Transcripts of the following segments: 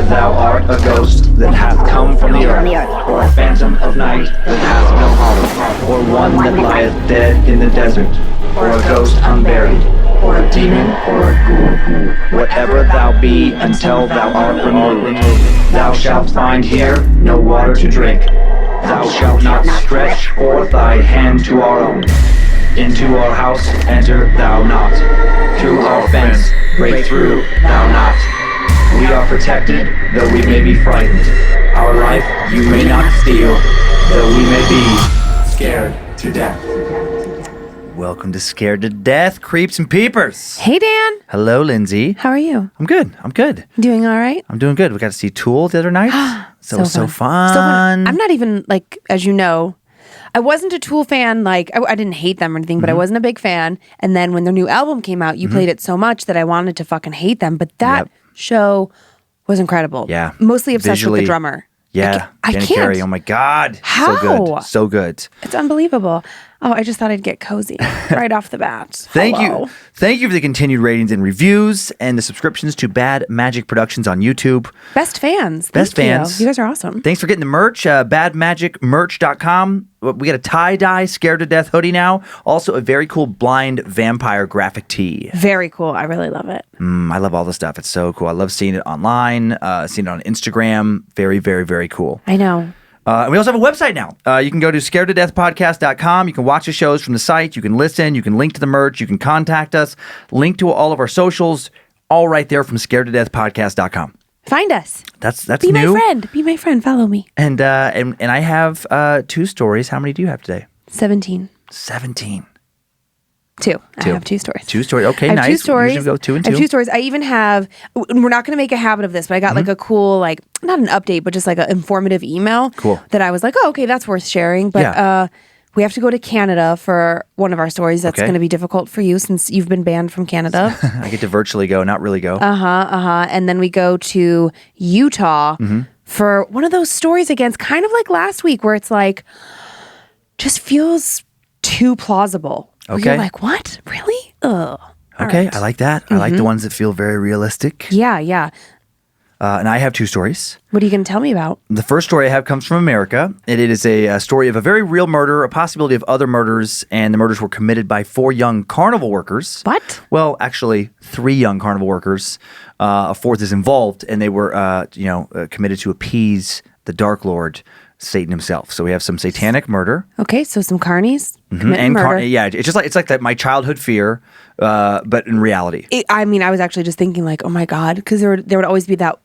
thou art a ghost that hath come from the earth, or a phantom of night that hath no hollow, or one that lieth dead in the desert, or a ghost unburied, or a demon, or a ghoul, whatever thou be until thou art removed, thou shalt find here no water to drink. Thou shalt not stretch forth thy hand to our own. Into our house enter thou not. Through our fence break through thou not. We are protected, though we may be frightened. Our life you may not steal, though we may be scared to death. Welcome to Scared to Death, Creeps and Peepers. Hey, Dan. Hello, Lynze. How are you? I'm good. Doing all right? I'm doing good. We got to see Tool the other night. So it was so fun. I'm not even, like, as you know, I wasn't a Tool fan. Like, I didn't hate them or anything, but I wasn't a big fan. And then when their new album came out, you played it so much that I wanted to fucking hate them. But that show was incredible. Yeah. Mostly obsessed Visually, with the drummer. Yeah. I Danny can't. Carey, oh my God. How? So good. It's unbelievable. Oh, I just thought I'd get cozy right off the bat. Thank Hello. you. Thank you for the continued ratings and reviews and the subscriptions to Bad Magic Productions on YouTube. Best fans. Best Thank fans. You guys are awesome. Thanks for getting the merch, badmagicmerch.com. We got a tie-dye Scared to Death hoodie now. Also a very cool blind vampire graphic tee. Very cool. I really love it. I love all the stuff. It's so cool. I love seeing it online, seeing it on Instagram. Very, very, very cool. I know. And we also have a website now. You can go to scaredtodeathpodcast.com. You can watch the shows from the site. You can listen. You can link to the merch. You can contact us. Link to all of our socials. All right there from scaredtodeathpodcast.com. Find us. That's Be new. my friend. Be my friend. Follow me. And I have 2 stories. How many do you have today? 17. 17. 2. I have 2 stories. 2 stories. Okay, I have nice. 2 stories. We usually go 2 and 2. I have 2 stories. I even have, we're not going to make a habit of this, but I got like a cool, like, not an update, but just like an informative email. Cool. That I was like, oh, okay, that's worth sharing. But we have to go to Canada for one of our stories. That's going to be difficult for you since you've been banned from Canada. I get to virtually go, not really go. And then we go to Utah for one of those stories against, kind of like last week, where it's like, just feels too plausible. Okay. You're like, what? Really? Ugh. Okay, right. I like that. I like the ones that feel very realistic. Yeah. And I have 2 stories. What are you going to tell me about? The first story I have comes from America. And it is a story of a very real murder, a possibility of other murders, and the murders were committed by 4 young carnival workers. What? Well, actually, 3 young carnival workers. A 4th is involved, and they were, committed to appease the Dark Lord, Satan himself. So we have some satanic murder. Okay, so some carnies committing murder. It's like that my childhood fear, but in reality. I was actually just thinking like, oh my God, because there would always be that,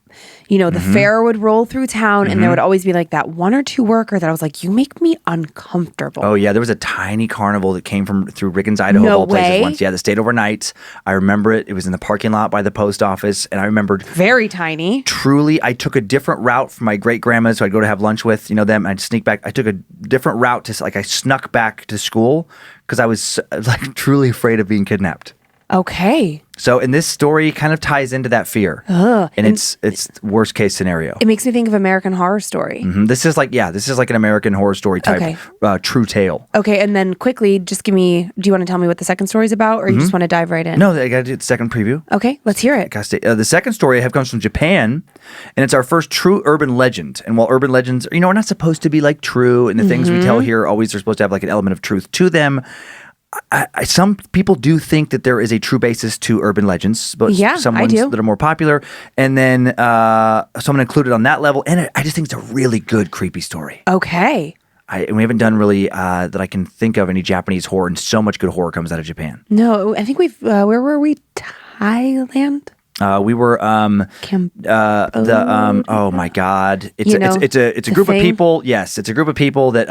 the fair would roll through town and there would always be like that 1 or 2 worker that I was like, you make me uncomfortable. Oh yeah, there was a tiny carnival that came through Riggins, Idaho, of all places once. Yeah, that stayed overnight. I remember it. It was in the parking lot by the post office, and I remembered very tiny. Truly, I took a different route from my great grandmas, who I'd go to have lunch with, them. I'd sneak back. I took a different route I snuck back to school because I was like truly afraid of being kidnapped. Okay. So, and this story kind of ties into that fear, and it's worst case scenario. It makes me think of American Horror Story. This is like an American Horror Story type true tale. Okay, and then quickly, just do you want to tell me what the second story is about, or you just want to dive right in? No, I got to do the second preview. Okay, let's hear it. The second story I have comes from Japan, and it's our first true urban legend. And while urban legends, are not supposed to be like true, and the things we tell here always are supposed to have like an element of truth to them. Some people do think that there is a true basis to urban legends, but some ones that are more popular. And then someone included on that level. And I just think it's a really good, creepy story. Okay. And we haven't done really that I can think of any Japanese horror, and so much good horror comes out of Japan. No, I think where were we? Thailand? We were oh my God! It's a group of people. Yes, it's a group of people that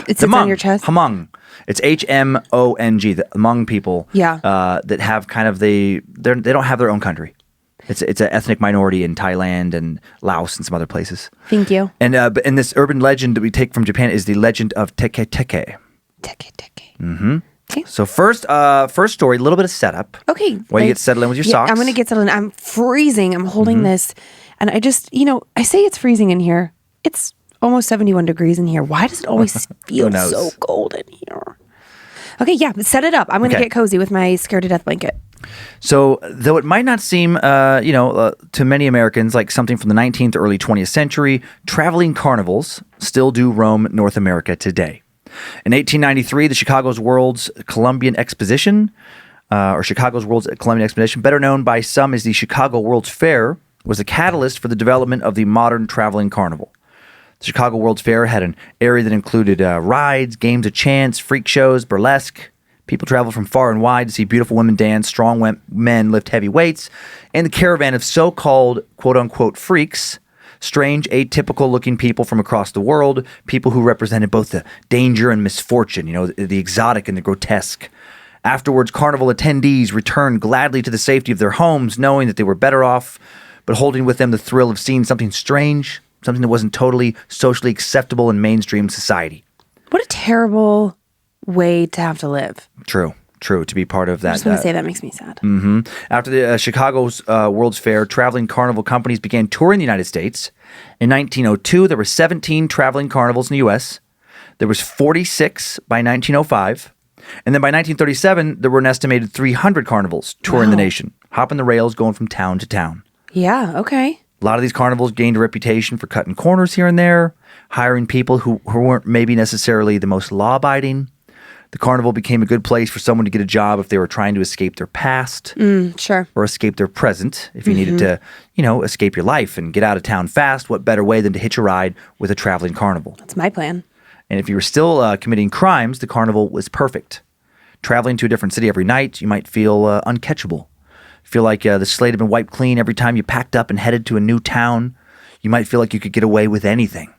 it's on your chest. Hmong. It's HMONG. The Hmong people. Yeah. That have kind of they don't have their own country. It's an ethnic minority in Thailand and Laos and some other places. Thank you. And this urban legend that we take from Japan is the legend of Teke Teke. Teke Teke. Mm-hmm. Okay. So first story, a little bit of setup. Okay. While you get settled in with your socks. I'm going to get settled in. I'm freezing. I'm holding this. And I just, I say it's freezing in here. It's almost 71 degrees in here. Why does it always feel so cold in here? Okay, yeah, set it up. I'm going to get cozy with my Scared to Death blanket. So, though it might not seem, to many Americans like something from the 19th to early 20th century, traveling carnivals still do roam North America today. In 1893, the Chicago's World's Columbian Exposition, better known by some as the Chicago World's Fair, was the catalyst for the development of the modern traveling carnival. The Chicago World's Fair had an area that included rides, games of chance, freak shows, burlesque. People traveled from far and wide to see beautiful women dance, strong men lift heavy weights, and the caravan of so-called quote-unquote freaks, strange, atypical-looking people from across the world, people who represented both the danger and misfortune, the exotic and the grotesque. Afterwards, carnival attendees returned gladly to the safety of their homes, knowing that they were better off, but holding with them the thrill of seeing something strange, something that wasn't totally socially acceptable in mainstream society. What a terrible way to have to live. True, to be part of that. I just want to say that makes me sad. After the Chicago's World's Fair, traveling carnival companies began touring the United States. In 1902, there were 17 traveling carnivals in the U.S. There was 46 by 1905. And then by 1937, there were an estimated 300 carnivals touring the nation, hopping the rails, going from town to town. Yeah, okay. A lot of these carnivals gained a reputation for cutting corners here and there, hiring people who weren't maybe necessarily the most law-abiding. The carnival became a good place for someone to get a job if they were trying to escape their past. Sure. Or escape their present. If you needed to, escape your life and get out of town fast, what better way than to hitch a ride with a traveling carnival? That's my plan. And if you were still committing crimes, the carnival was perfect. Traveling to a different city every night, you might feel uncatchable. Feel like the slate had been wiped clean every time you packed up and headed to a new town. You might feel like you could get away with anything.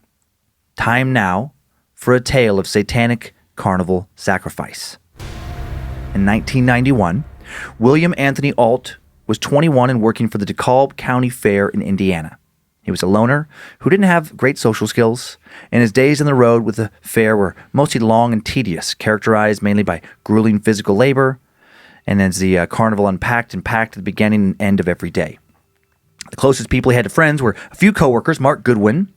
Time now for a tale of satanic carnival sacrifice. In 1991, William Anthony Alt was 21 and working for the DeKalb County Fair in Indiana. He was a loner who didn't have great social skills, and his days on the road with the fair were mostly long and tedious, characterized mainly by grueling physical labor, and as the carnival unpacked and packed at the beginning and end of every day. The closest people he had to friends were a few coworkers, Mark Goodwin,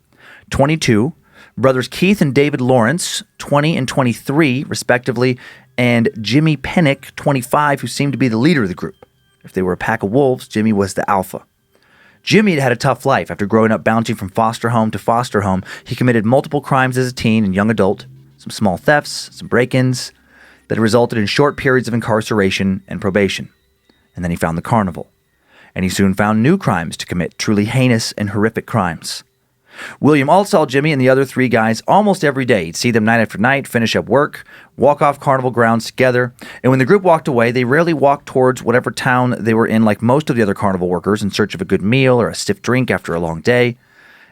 22, brothers Keith and David Lawrence, 20 and 23, respectively, and Jimmy Pennick, 25, who seemed to be the leader of the group. If they were a pack of wolves, Jimmy was the alpha. Jimmy had had a tough life. After growing up bouncing from foster home to foster home, he committed multiple crimes as a teen and young adult, some small thefts, some break-ins, that resulted in short periods of incarceration and probation. And then he found the carnival. And he soon found new crimes to commit, truly heinous and horrific crimes. William Alt saw Jimmy and the other three guys almost every day. He'd see them night after night, finish up work, walk off carnival grounds together. And when the group walked away, they rarely walked towards whatever town they were in like most of the other carnival workers in search of a good meal or a stiff drink after a long day.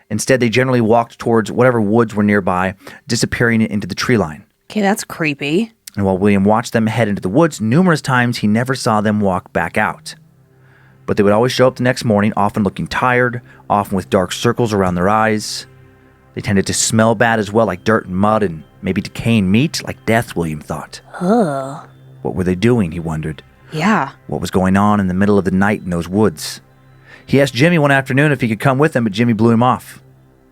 Instead, they generally walked towards whatever woods were nearby, disappearing into the tree line. Okay, that's creepy. And while William watched them head into the woods, numerous times he never saw them walk back out. But they would always show up the next morning, often looking tired, often with dark circles around their eyes. They tended to smell bad as well, like dirt and mud and maybe decaying meat, like death, William thought. Ugh. What were they doing, he wondered. Yeah. What was going on in the middle of the night in those woods? He asked Jimmy one afternoon if he could come with him, but Jimmy blew him off.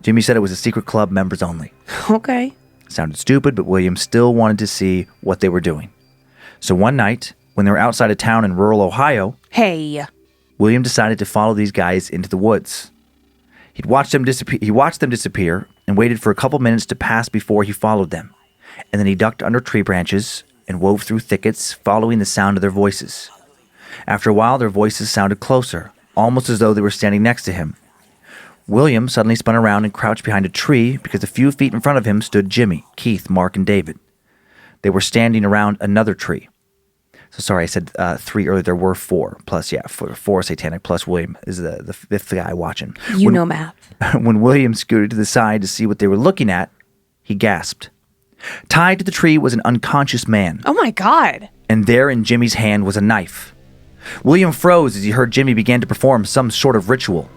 Jimmy said it was a secret club, members only. Okay. Sounded stupid, but William still wanted to see what they were doing. So one night, when they were outside of town in rural Ohio, Hey. William decided to follow these guys into the woods. He watched them disappear and waited for a couple minutes to pass before he followed them. And then he ducked under tree branches and wove through thickets, following the sound of their voices. After a while, their voices sounded closer, almost as though they were standing next to him. William suddenly spun around and crouched behind a tree because a few feet in front of him stood Jimmy, Keith, Mark, and David. They were standing around another tree. So sorry, I said 3 earlier. There were 4 plus, four Satanic plus William is the fifth guy watching. You know math. When William scooted to the side to see what they were looking at, he gasped. Tied to the tree was an unconscious man. Oh my God. And there in Jimmy's hand was a knife. William froze as he heard Jimmy begin to perform some sort of ritual.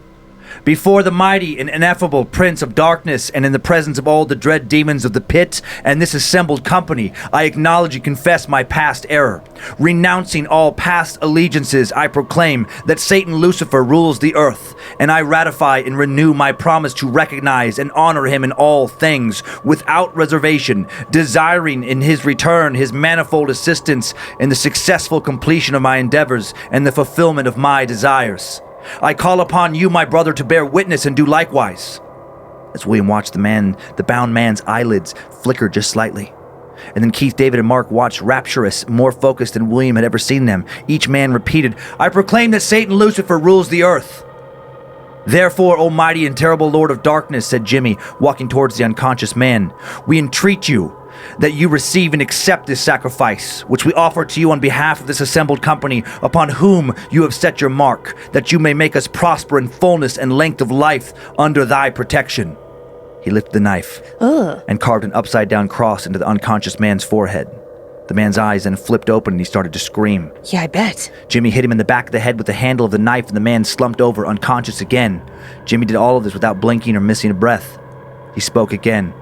Before the mighty and ineffable Prince of Darkness, and in the presence of all the dread demons of the pit and this assembled company, I acknowledge and confess my past error. Renouncing all past allegiances, I proclaim that Satan Lucifer rules the earth, and I ratify and renew my promise to recognize and honor him in all things, without reservation, desiring in his return his manifold assistance in the successful completion of my endeavors and the fulfillment of my desires. I call upon you, my brother, to bear witness and do likewise. As William watched the bound man's eyelids flicker just slightly. And then Keith, David, and Mark watched rapturous, more focused than William had ever seen them. Each man repeated, I proclaim that Satan Lucifer rules the earth. Therefore, O mighty and terrible Lord of Darkness, said Jimmy, walking towards the unconscious man, we entreat you that you receive and accept this sacrifice, which we offer to you on behalf of this assembled company, upon whom you have set your mark, that you may make us prosper in fullness and length of life under thy protection. He lifted the knife and carved an upside-down cross into the unconscious man's forehead. The man's eyes then flipped open and he started to scream. Yeah, I bet. Jimmy hit him in the back of the head with the handle of the knife, and the man slumped over, unconscious again. Jimmy did all of this without blinking or missing a breath. He spoke again.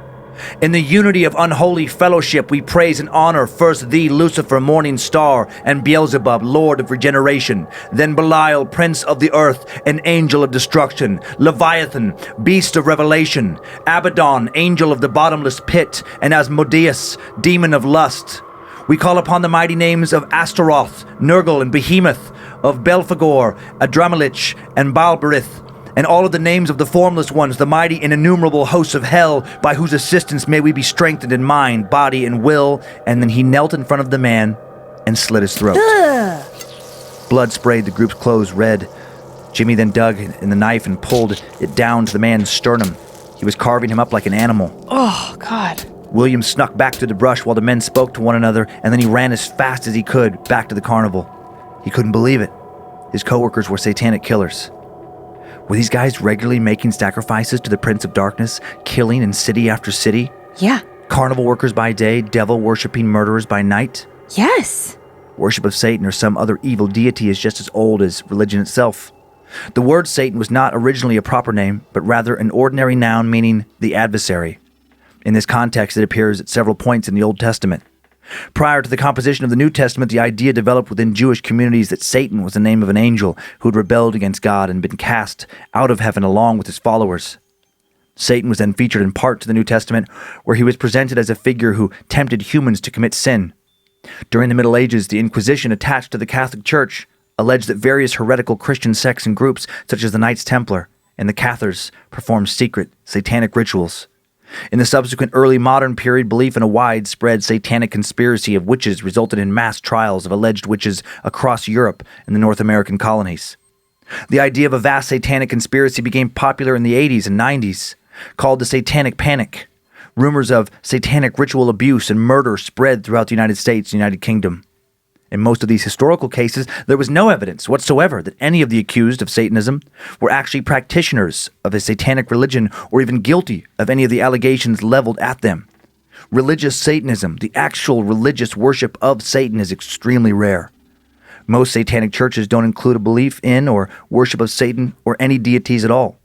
In the unity of unholy fellowship, we praise and honor first thee, Lucifer, morning star, and Beelzebub, lord of regeneration, then Belial, prince of the earth, and angel of destruction, Leviathan, beast of revelation, Abaddon, angel of the bottomless pit, and Asmodeus, demon of lust. We call upon the mighty names of Astaroth, Nergal, and Behemoth, of Belphegor, Adramelech, and Balberith, and all of the names of the formless ones, the mighty and innumerable hosts of hell, by whose assistance may we be strengthened in mind, body, and will. And then he knelt in front of the man and slit his throat. Blood sprayed the group's clothes red. Jimmy then dug in the knife and pulled it down to the man's sternum. He was carving him up like an animal. Oh, God. William snuck back through the brush while the men spoke to one another, and then he ran as fast as he could back to the carnival. He couldn't believe it. His coworkers were satanic killers. Were these guys regularly making sacrifices to the Prince of Darkness, killing in city after city? Yeah. Carnival workers by day, devil-worshipping murderers by night? Yes. Worship of Satan or some other evil deity is just as old as religion itself. The word Satan was not originally a proper name, but rather an ordinary noun meaning the adversary. In this context, it appears at several points in the Old Testament. Prior to the composition of the New Testament, the idea developed within Jewish communities that Satan was the name of an angel who had rebelled against God and been cast out of heaven along with his followers. Satan was then featured in part to the New Testament, where he was presented as a figure who tempted humans to commit sin. During the Middle Ages, the Inquisition attached to the Catholic Church alleged that various heretical Christian sects and groups, such as the Knights Templar and the Cathars, performed secret satanic rituals. In the subsequent early modern period, belief in a widespread satanic conspiracy of witches resulted in mass trials of alleged witches across Europe and the North American colonies. The idea of a vast satanic conspiracy became popular in the 80s and 90s, called the Satanic Panic. Rumors of satanic ritual abuse and murder spread throughout the United States and United Kingdom. In most of these historical cases, there was no evidence whatsoever that any of the accused of Satanism were actually practitioners of a satanic religion or even guilty of any of the allegations leveled at them. Religious Satanism, the actual religious worship of Satan, is extremely rare. Most satanic churches don't include a belief in or worship of Satan or any deities at all.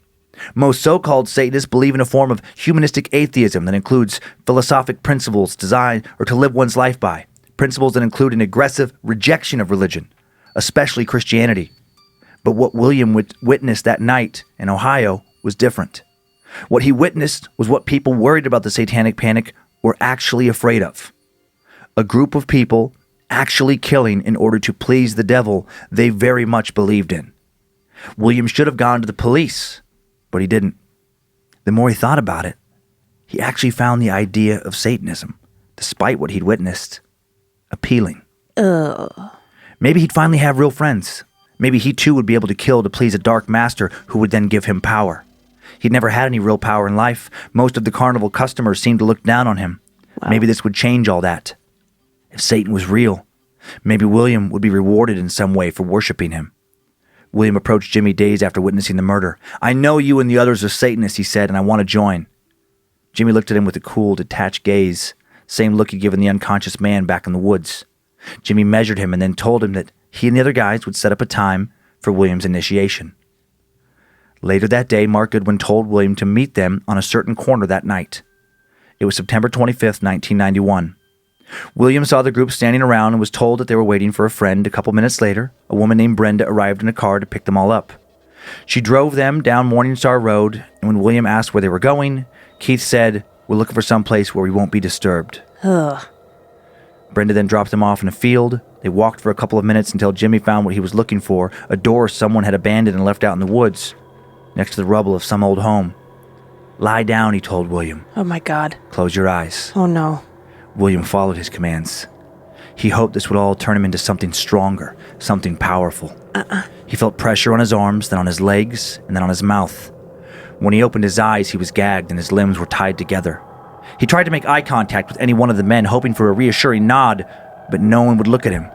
Most so-called Satanists believe in a form of humanistic atheism that includes philosophic principles designed or to live one's life by. Principles that include an aggressive rejection of religion, especially Christianity. But what William witnessed that night in Ohio was different. What he witnessed was what people worried about the Satanic Panic were actually afraid of. A group of people actually killing in order to please the devil they very much believed in. William should have gone to the police, but he didn't. The more he thought about it, he actually found the idea of Satanism, despite what he'd witnessed, appealing. Maybe he'd finally have real friends. Maybe he too would be able to kill to please a dark master who would then give him power. He'd never had any real power in life. Most of the carnival customers seemed to look down on him. Wow. Maybe this would change all that. If Satan was real, maybe William would be rewarded in some way for worshiping him. William approached Jimmy days after witnessing the murder. "I know you and the others are Satanists," he said, "and I want to join." Jimmy looked at him with a cool, detached gaze, same look he'd given the unconscious man back in the woods. Jimmy measured him and then told him that he and the other guys would set up a time for William's initiation. Later that day, Mark Goodwin told William to meet them on a certain corner that night. It was September 25th, 1991. William saw the group standing around and was told that they were waiting for a friend. A couple minutes later, a woman named Brenda arrived in a car to pick them all up. She drove them down Morningstar Road, and when William asked where they were going, Keith said, "We're looking for some place where we won't be disturbed." Ugh. Brenda then dropped them off in a field. They walked for a couple of minutes until Jimmy found what he was looking for, a door someone had abandoned and left out in the woods, next to the rubble of some old home. "Lie down," he told William. Oh my God. "Close your eyes." Oh no. William followed his commands. He hoped this would all turn him into something stronger, something powerful. He felt pressure on his arms, then on his legs, and then on his mouth. When he opened his eyes, he was gagged and his limbs were tied together. He tried to make eye contact with any one of the men, hoping for a reassuring nod, but no one would look at him.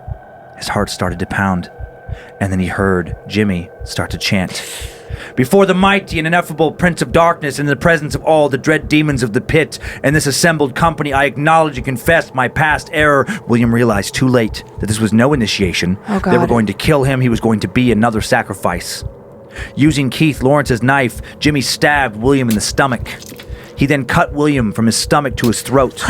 His heart started to pound, and then he heard Jimmy start to chant. "Before the mighty and ineffable Prince of Darkness, and in the presence of all the dread demons of the pit, and this assembled company, I acknowledge and confess my past error." William realized too late that this was no initiation. Oh, God. They were going to kill him. He was going to be another sacrifice. Using Keith Lawrence's knife, Jimmy stabbed William in the stomach. He then cut William from his stomach to his throat.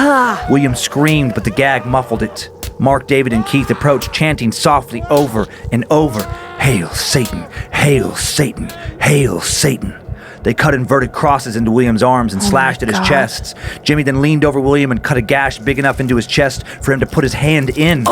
William screamed, but the gag muffled it. Mark, David, and Keith approached, chanting softly over and over, "Hail Satan! Hail Satan! Hail Satan!" They cut inverted crosses into William's arms and slashed at his chest. Jimmy then leaned over William and cut a gash big enough into his chest for him to put his hand in.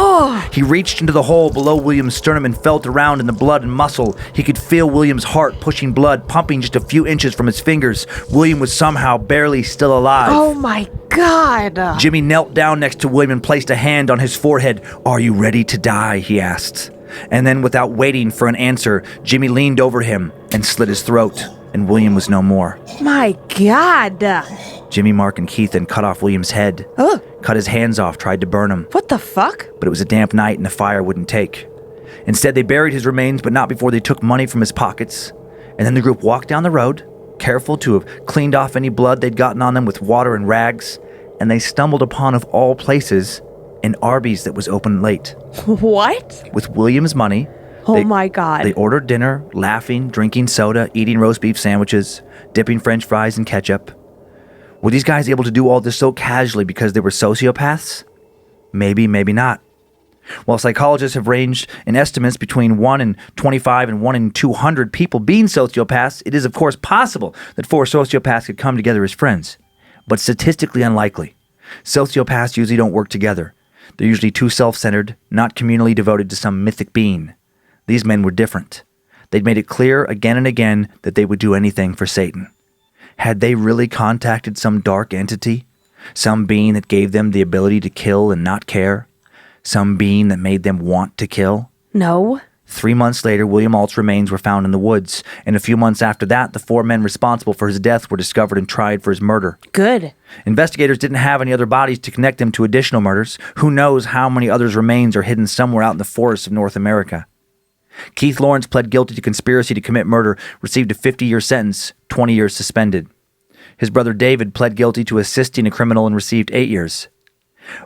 He reached into the hole below William's sternum and felt around in the blood and muscle. He could feel William's heart pushing blood, pumping just a few inches from his fingers. William was somehow barely still alive. Oh my God. Jimmy knelt down next to William and placed a hand on his forehead. "Are you ready to die?" he asked. And then, without waiting for an answer, Jimmy leaned over him and slit his throat, and William was no more. My God. Jimmy, Mark, and Keith then cut off William's head, cut his hands off, tried to burn him. What the fuck? But it was a damp night and the fire wouldn't take. Instead, they buried his remains, but not before they took money from his pockets. And then the group walked down the road, careful to have cleaned off any blood they'd gotten on them with water and rags, and they stumbled upon, of all places, an Arby's that was open late. What? With William's money, Oh my God. they ordered dinner, laughing, drinking soda, eating roast beef sandwiches, dipping French fries in ketchup. Were these guys able to do all this so casually because they were sociopaths? Maybe, maybe not. While psychologists have ranged in estimates between 1 in 25 and 1 in 200 people being sociopaths, it is of course possible that 4 sociopaths could come together as friends, but statistically unlikely. Sociopaths usually don't work together. They're usually too self-centered, not communally devoted to some mythic being. These men were different. They'd made it clear again and again that they would do anything for Satan. Had they really contacted some dark entity? Some being that gave them the ability to kill and not care? Some being that made them want to kill? No. 3 months later, William Alt's remains were found in the woods, and a few months after that, the 4 men responsible for his death were discovered and tried for his murder. Good. Investigators didn't have any other bodies to connect them to additional murders. Who knows how many others' remains are hidden somewhere out in the forests of North America. Keith Lawrence pled guilty to conspiracy to commit murder, received a 50-year sentence, 20 years suspended. His brother David pled guilty to assisting a criminal and received 8 years.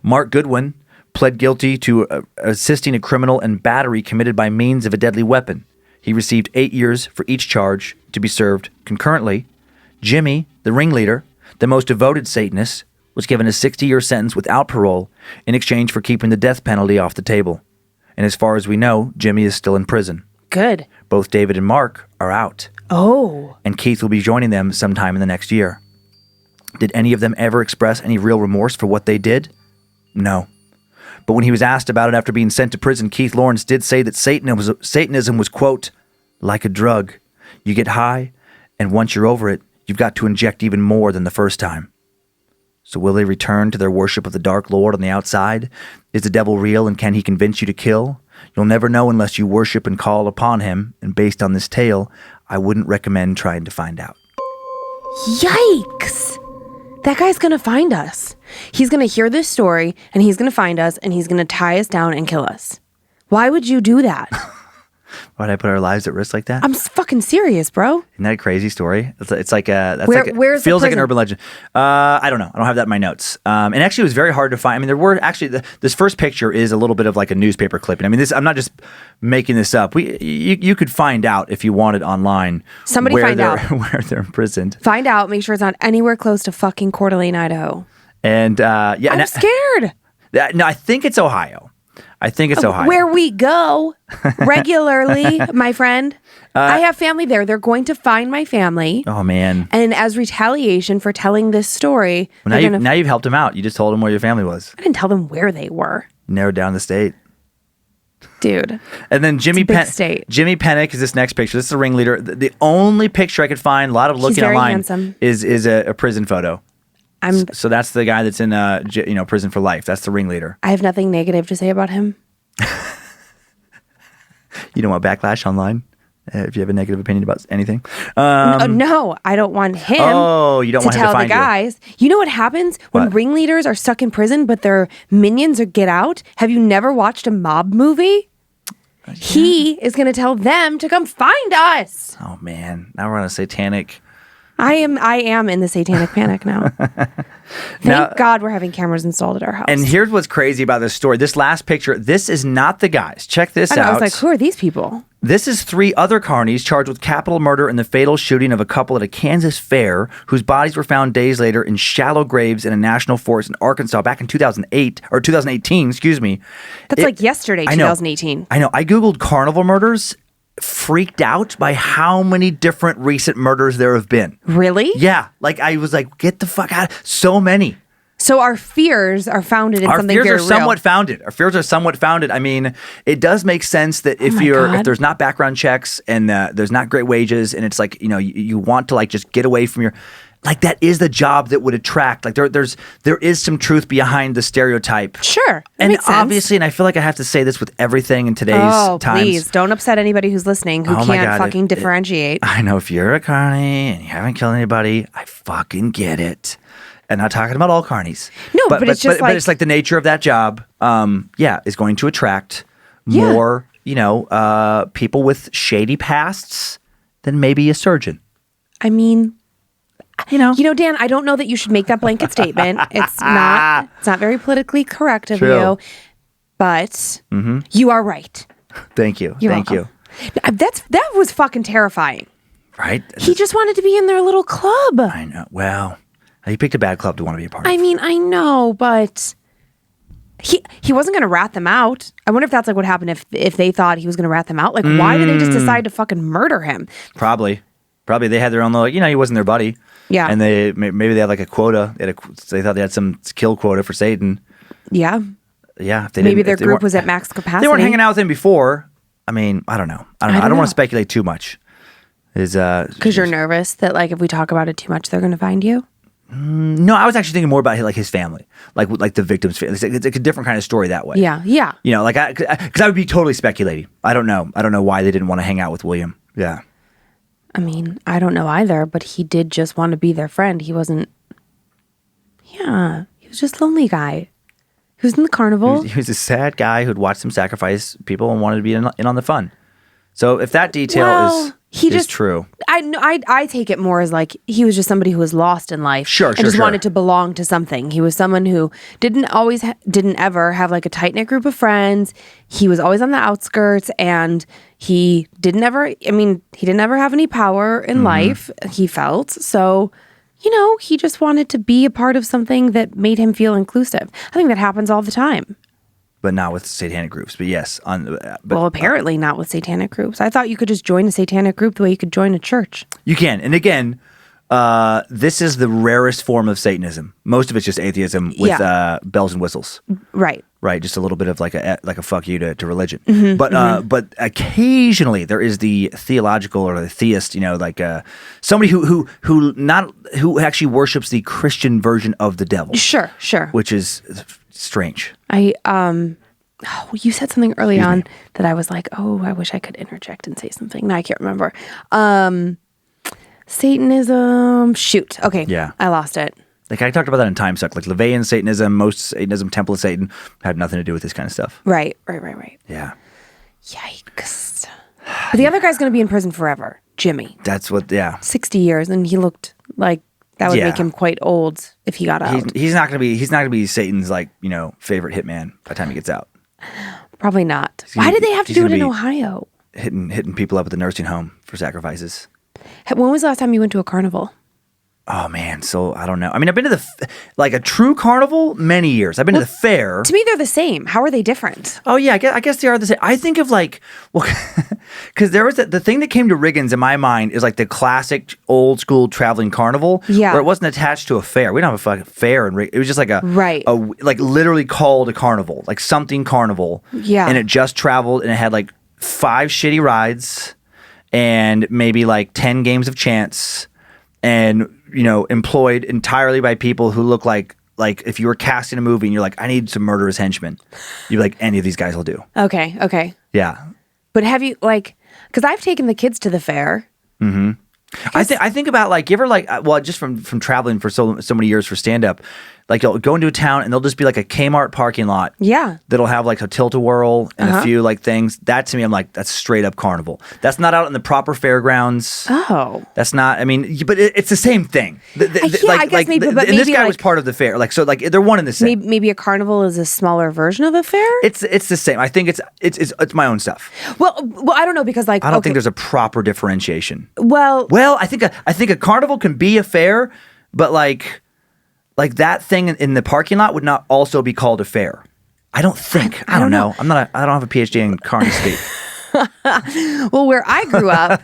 Mark Goodwin pled guilty to assisting a criminal and battery committed by means of a deadly weapon. He received 8 years for each charge to be served concurrently. Jimmy, the ringleader, the most devoted Satanist, was given a 60-year sentence without parole in exchange for keeping the death penalty off the table. And as far as we know, Jimmy is still in prison. Good. Both David and Mark are out. Oh. And Keith will be joining them sometime in the next year. Did any of them ever express any real remorse for what they did? No. But when he was asked about it after being sent to prison, Keith Lawrence did say that Satanism was, quote, like a drug. You get high, and once you're over it, you've got to inject even more than the first time. So will they return to their worship of the Dark Lord on the outside? Is the devil real, and can he convince you to kill? You'll never know unless you worship and call upon him, and based on this tale, I wouldn't recommend trying to find out. Yikes! That guy's gonna find us. He's gonna hear this story, and he's gonna find us, and he's gonna tie us down and kill us. Why would you do that? Why'd I put our lives at risk like that? I'm fucking serious, bro. Isn't that a crazy story? It's like Where's the feels like an prison? urban legend. I don't know. I don't have that in my notes. And actually, it was very hard to find. I mean, there were actually this first picture is a little bit of like a newspaper clipping. I mean, I'm not just making this up. You could find out if you wanted online. Somebody where find out where they're imprisoned. Find out. Make sure it's not anywhere close to fucking Coeur d'Alene, Idaho. And yeah, I'm scared. No, I think it's Ohio. Where we go regularly, my friend. I have family there. They're going to find my family. Oh man! And as retaliation for telling this story, well, now you've helped them out. You just told them where your family was. I didn't tell them where they were. Narrowed down the state, dude. And then Jimmy state. Jimmy Pennick is this next picture. This is the ringleader. The only picture I could find, a lot of looking online, handsome. is a prison photo. So that's the guy that's in prison for life. That's the ringleader. I have nothing negative to say about him. You don't want backlash online if you have a negative opinion about anything. No, I don't want him. Oh, you don't want him to tell find the guys. You know what happens when ringleaders are stuck in prison, but their minions get out? Have you never watched a mob movie? Yeah. He is going to tell them to come find us. Oh man, now we're on a satanic. I am in the satanic panic now. Thank God we're having cameras installed at our house. And here's what's crazy about this story. This last picture, this is not the guys. Check this out. I was like, who are these people? This is 3 other carnies charged with capital murder in the fatal shooting of a couple at a Kansas fair whose bodies were found days later in shallow graves in a national forest in Arkansas back in 2018, excuse me. That's like yesterday, 2018. I know. I Googled carnival murders, freaked out by how many different recent murders there have been. Really? Yeah. Like I was like, get the fuck out. So many. So our fears are founded in something very real. Our fears are somewhat founded. I mean, it does make sense that if there's not background checks and there's not great wages and it's like, you want to like just get away from your, like that is the job that would attract. Like there is some truth behind the stereotype. Sure. And makes sense. obviously, and I feel like I have to say this with everything in today's times. Please don't upset anybody who's listening who can't fucking differentiate. I know if you're a carny and you haven't killed anybody, I fucking get it. And not talking about all carnies. No, but it's just but it's like the nature of that job, is going to attract more, people with shady pasts than maybe a surgeon. I mean, Dan, I don't know that you should make that blanket statement. It's not very politically correct of you, but you are right. Thank you. Thank you. That was fucking terrifying. Right? He just wanted to be in their little club. I know. Well, he picked a bad club to want to be a part of. I mean, I know, but he wasn't going to rat them out. I wonder if that's like what happened if they thought he was going to rat them out. Like, why did they just decide to fucking murder him? Probably they had their own little, he wasn't their buddy. Yeah. And maybe they had like a quota. They thought they had some kill quota for Satan. Yeah. Yeah. If maybe their group was at max capacity. They weren't hanging out with him before. I mean, I don't know. I don't want to speculate too much. Because you're nervous that like if we talk about it too much, they're going to find you? No, I was actually thinking more about like his family, like the victim's family. It's like a different kind of story that way. Yeah. Because I would be totally speculating. I don't know why they didn't want to hang out with William. Yeah. I mean, I don't know either, but he did just want to be their friend. He wasn't. Yeah, he was just a lonely guy. He was in the carnival. He was a sad guy who'd watched them sacrifice people and wanted to be in on the fun. So if that detail is true, I take it more as like he was just somebody who was lost in life. Sure, and just wanted to belong to something. He was someone who didn't ever have like a tight knit group of friends. He was always on the outskirts, and he didn't ever have any power in life. He felt so. He just wanted to be a part of something that made him feel inclusive. I think that happens all the time. But not with satanic groups. But yes. Apparently not with satanic groups. I thought you could just join a satanic group the way you could join a church. You can. And again, this is the rarest form of Satanism. Most of it's just atheism with bells and whistles. Right. Right. Just a little bit of like a fuck you to religion. But occasionally there is the theological or the theist, somebody who actually worships the Christian version of the devil. Sure. Which is strange. You said something early on that I was like, oh, I wish I could interject and say something. No, I can't remember. Satanism. Shoot. Okay. Yeah. I lost it. Like I talked about that in Time Suck. Like LaVeyan Satanism, most Satanism, Temple of Satan had nothing to do with this kind of stuff. Right. Yeah. Yikes. But the other guy's going to be in prison forever, Jimmy. That's what, yeah. 60 years, and he looked like that would Yeah. make him quite old if he got out. He's not gonna be Satan's favorite hitman by the time he gets out. Probably not. gonna Why did be- they have to he's do it gonna in be- Ohio? Hitting people up at the nursing home for sacrifices. When was the last time you went to a carnival? Oh man, so I don't know. I mean, I've been to a true carnival many years. I've been to the fair. To me, they're the same. How are they different? Oh yeah, I guess they are the same. I think of because there was the thing that came to Riggins in my mind is like the classic old school traveling carnival, Yeah. where it wasn't attached to a fair. We don't have a fucking fair in Riggins. It was just like like literally called a carnival, like something carnival. Yeah. And it just traveled, and it had like 5 shitty rides, and maybe like 10 games of chance, and employed entirely by people who look like if you were casting a movie and you're like, I need some murderous henchmen, you'd be like, any of these guys will do. Okay. Yeah. But have you because I've taken the kids to the fair. I think about you ever just from traveling for so many years for stand up, you'll go into a town and there'll just be like a Kmart parking lot. Yeah. That'll have like a tilt-a-whirl and a few things. That to me, I'm like, that's straight up carnival. That's not out in the proper fairgrounds. Oh. That's not. I mean, but it's the same thing. I guess maybe, but and this maybe guy was part of the fair. They're one and the same. Maybe a carnival is a smaller version of a fair. It's the same. I think it's my own stuff. Well, I don't know because I don't think there's a proper differentiation. Well, I think a carnival can be a fair, but like that thing in the parking lot would not also be called a fair. I don't think. I don't know. I don't have a PhD in carny speak. Well, where I grew up,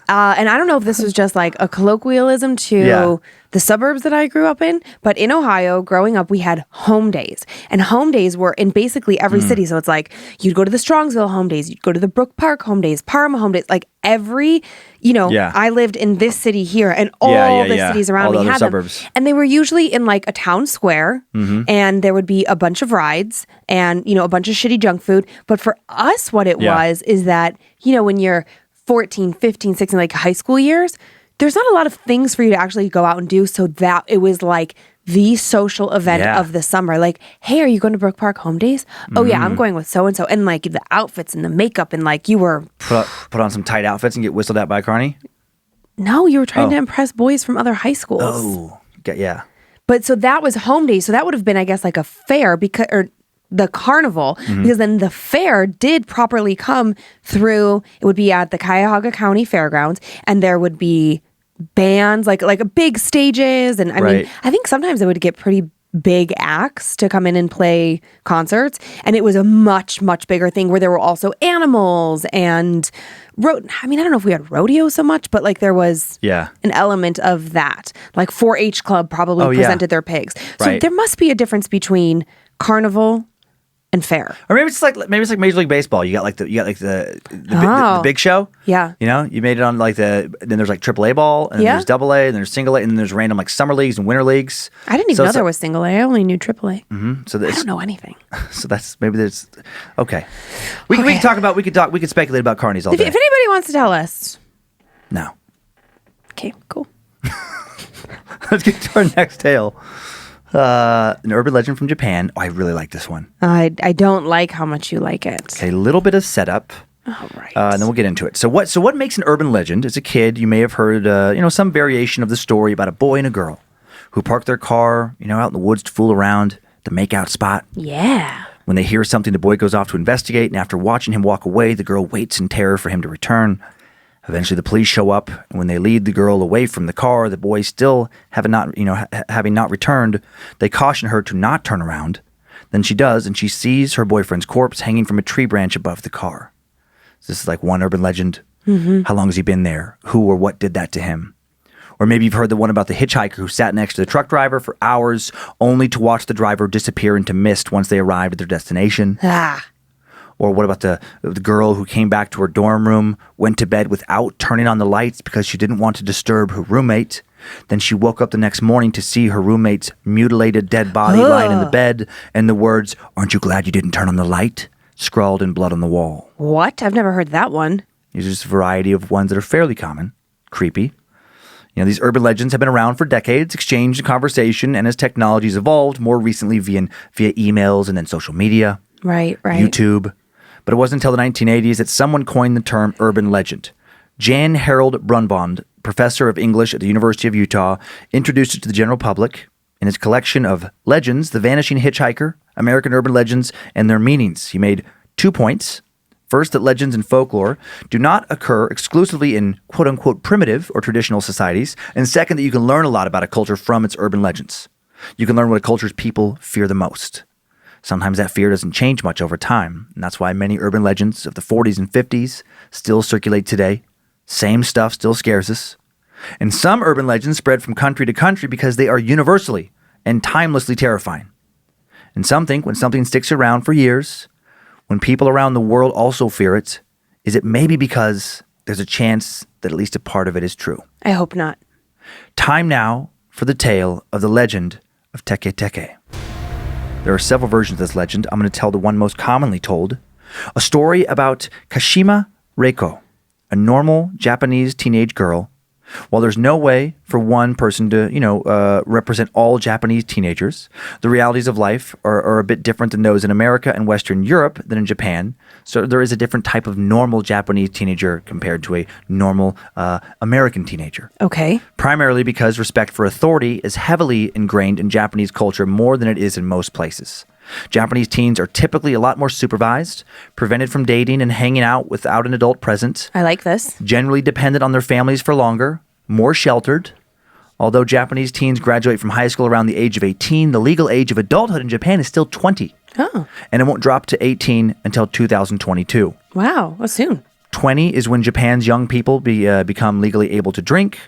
and I don't know if this was just like a colloquialism to the suburbs that I grew up in, but in Ohio, growing up, we had home days. And home days were in basically every city. So it's like you'd go to the Strongsville home days, you'd go to the Brook Park home days, Parma home days, like every, I lived in this city here and all the cities around all me the other had suburbs. them. And they were usually in like a town square, and there would be a bunch of rides and, a bunch of shitty junk food. But for us, what it was is that, when you're 14, 15, 16, like high school years, there's not a lot of things for you to actually go out and do. So that it was like the social event of the summer. Like, hey, are you going to Brook Park home days? Oh yeah, I'm going with so-and-so. And like the outfits and the makeup and like you were... Put on some tight outfits and get whistled at by a carny? No, you were trying to impress boys from other high schools. Oh, yeah. But so that was home days. So that would have been, I guess, like a fair or the carnival, because then the fair did properly come through. It would be at the Cuyahoga County Fairgrounds, and there would be bands, like big stages. And I mean, I think sometimes it would get pretty big acts to come in and play concerts. And it was a much, much bigger thing where there were also animals and I don't know if we had rodeo so much, but like there was an element of that. Like 4-H Club probably presented their pigs. So there must be a difference between carnival and fair. Or maybe it's like Major League Baseball. You got the big show. Yeah. You made it on then there's like AAA ball, and then there's AA, and there's single A, and then there's random like summer leagues and winter leagues. I didn't even know there was single A. I only knew AAA. So I don't know anything. So that's maybe there's okay. We could talk about we could speculate about carnies all day. If anybody wants to tell us. No. Okay, cool. Let's get to our next tale. An urban legend from Japan. Oh, I really like this one. I don't like how much you like it. Okay, a little bit of setup. All right. And then we'll get into it. So what makes an urban legend? As a kid, you may have heard some variation of the story about a boy and a girl who park their car, out in the woods to fool around, the makeout spot. Yeah. When they hear something, the boy goes off to investigate, and after watching him walk away, the girl waits in terror for him to return. Eventually, the police show up, and when they lead the girl away from the car, the boy still having not returned, they caution her to not turn around. Then she does, and she sees her boyfriend's corpse hanging from a tree branch above the car. So this is like one urban legend. How long has he been there? Who or what did that to him? Or maybe you've heard the one about the hitchhiker who sat next to the truck driver for hours, only to watch the driver disappear into mist once they arrived at their destination. Or what about the girl who came back to her dorm room, went to bed without turning on the lights because she didn't want to disturb her roommate. Then she woke up the next morning to see her roommate's mutilated dead body lying in the bed, and the words, "Aren't you glad you didn't turn on the light?" scrawled in blood on the wall. What? I've never heard that one. There's just a variety of ones that are fairly common. Creepy. These urban legends have been around for decades, exchanged in conversation, and as technology's evolved, more recently via emails and then social media. Right. YouTube. But it wasn't until the 1980s that someone coined the term urban legend. Jan Harold Brunbond, professor of English at the University of Utah, introduced it to the general public in his collection of legends, The Vanishing Hitchhiker, American Urban Legends, and Their Meanings. He made 2 points. First, that legends and folklore do not occur exclusively in quote-unquote primitive or traditional societies. And second, that you can learn a lot about a culture from its urban legends. You can learn what a culture's people fear the most. Sometimes that fear doesn't change much over time, and that's why many urban legends of the 40s and 50s still circulate today. Same stuff still scares us. And some urban legends spread from country to country because they are universally and timelessly terrifying. And some think when something sticks around for years, when people around the world also fear it, is it maybe because there's a chance that at least a part of it is true. I hope not. Time now for the tale of the legend of Teke Teke. There are several versions of this legend. I'm going to tell the one most commonly told. A story about Kashima Reiko, a normal Japanese teenage girl. While there's no way for one person to, represent all Japanese teenagers, the realities of life are a bit different than those in America and Western Europe than in Japan. So there is a different type of normal Japanese teenager compared to a normal American teenager. Okay. Primarily because respect for authority is heavily ingrained in Japanese culture more than it is in most places. Japanese teens are typically a lot more supervised, prevented from dating and hanging out without an adult present. I like this. Generally dependent on their families for longer, more sheltered. Although Japanese teens graduate from high school around the age of 18, the legal age of adulthood in Japan is still 20. Oh. And it won't drop to 18 until 2022. Wow. Well, soon. 20 is when Japan's young people become legally able to drink,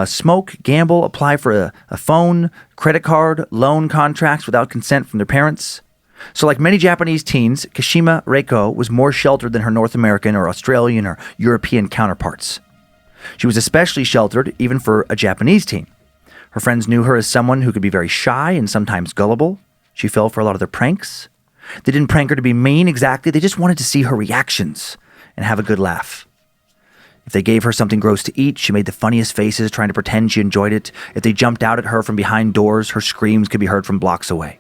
smoke, gamble, apply for a phone, credit card, loan contracts without consent from their parents. So like many Japanese teens, Kashima Reiko was more sheltered than her North American or Australian or European counterparts. She was especially sheltered even for a Japanese teen. Her friends knew her as someone who could be very shy and sometimes gullible. She fell for a lot of their pranks. They didn't prank her to be mean exactly. They just wanted to see her reactions and have a good laugh. If they gave her something gross to eat, she made the funniest faces trying to pretend she enjoyed it. If they jumped out at her from behind doors, her screams could be heard from blocks away.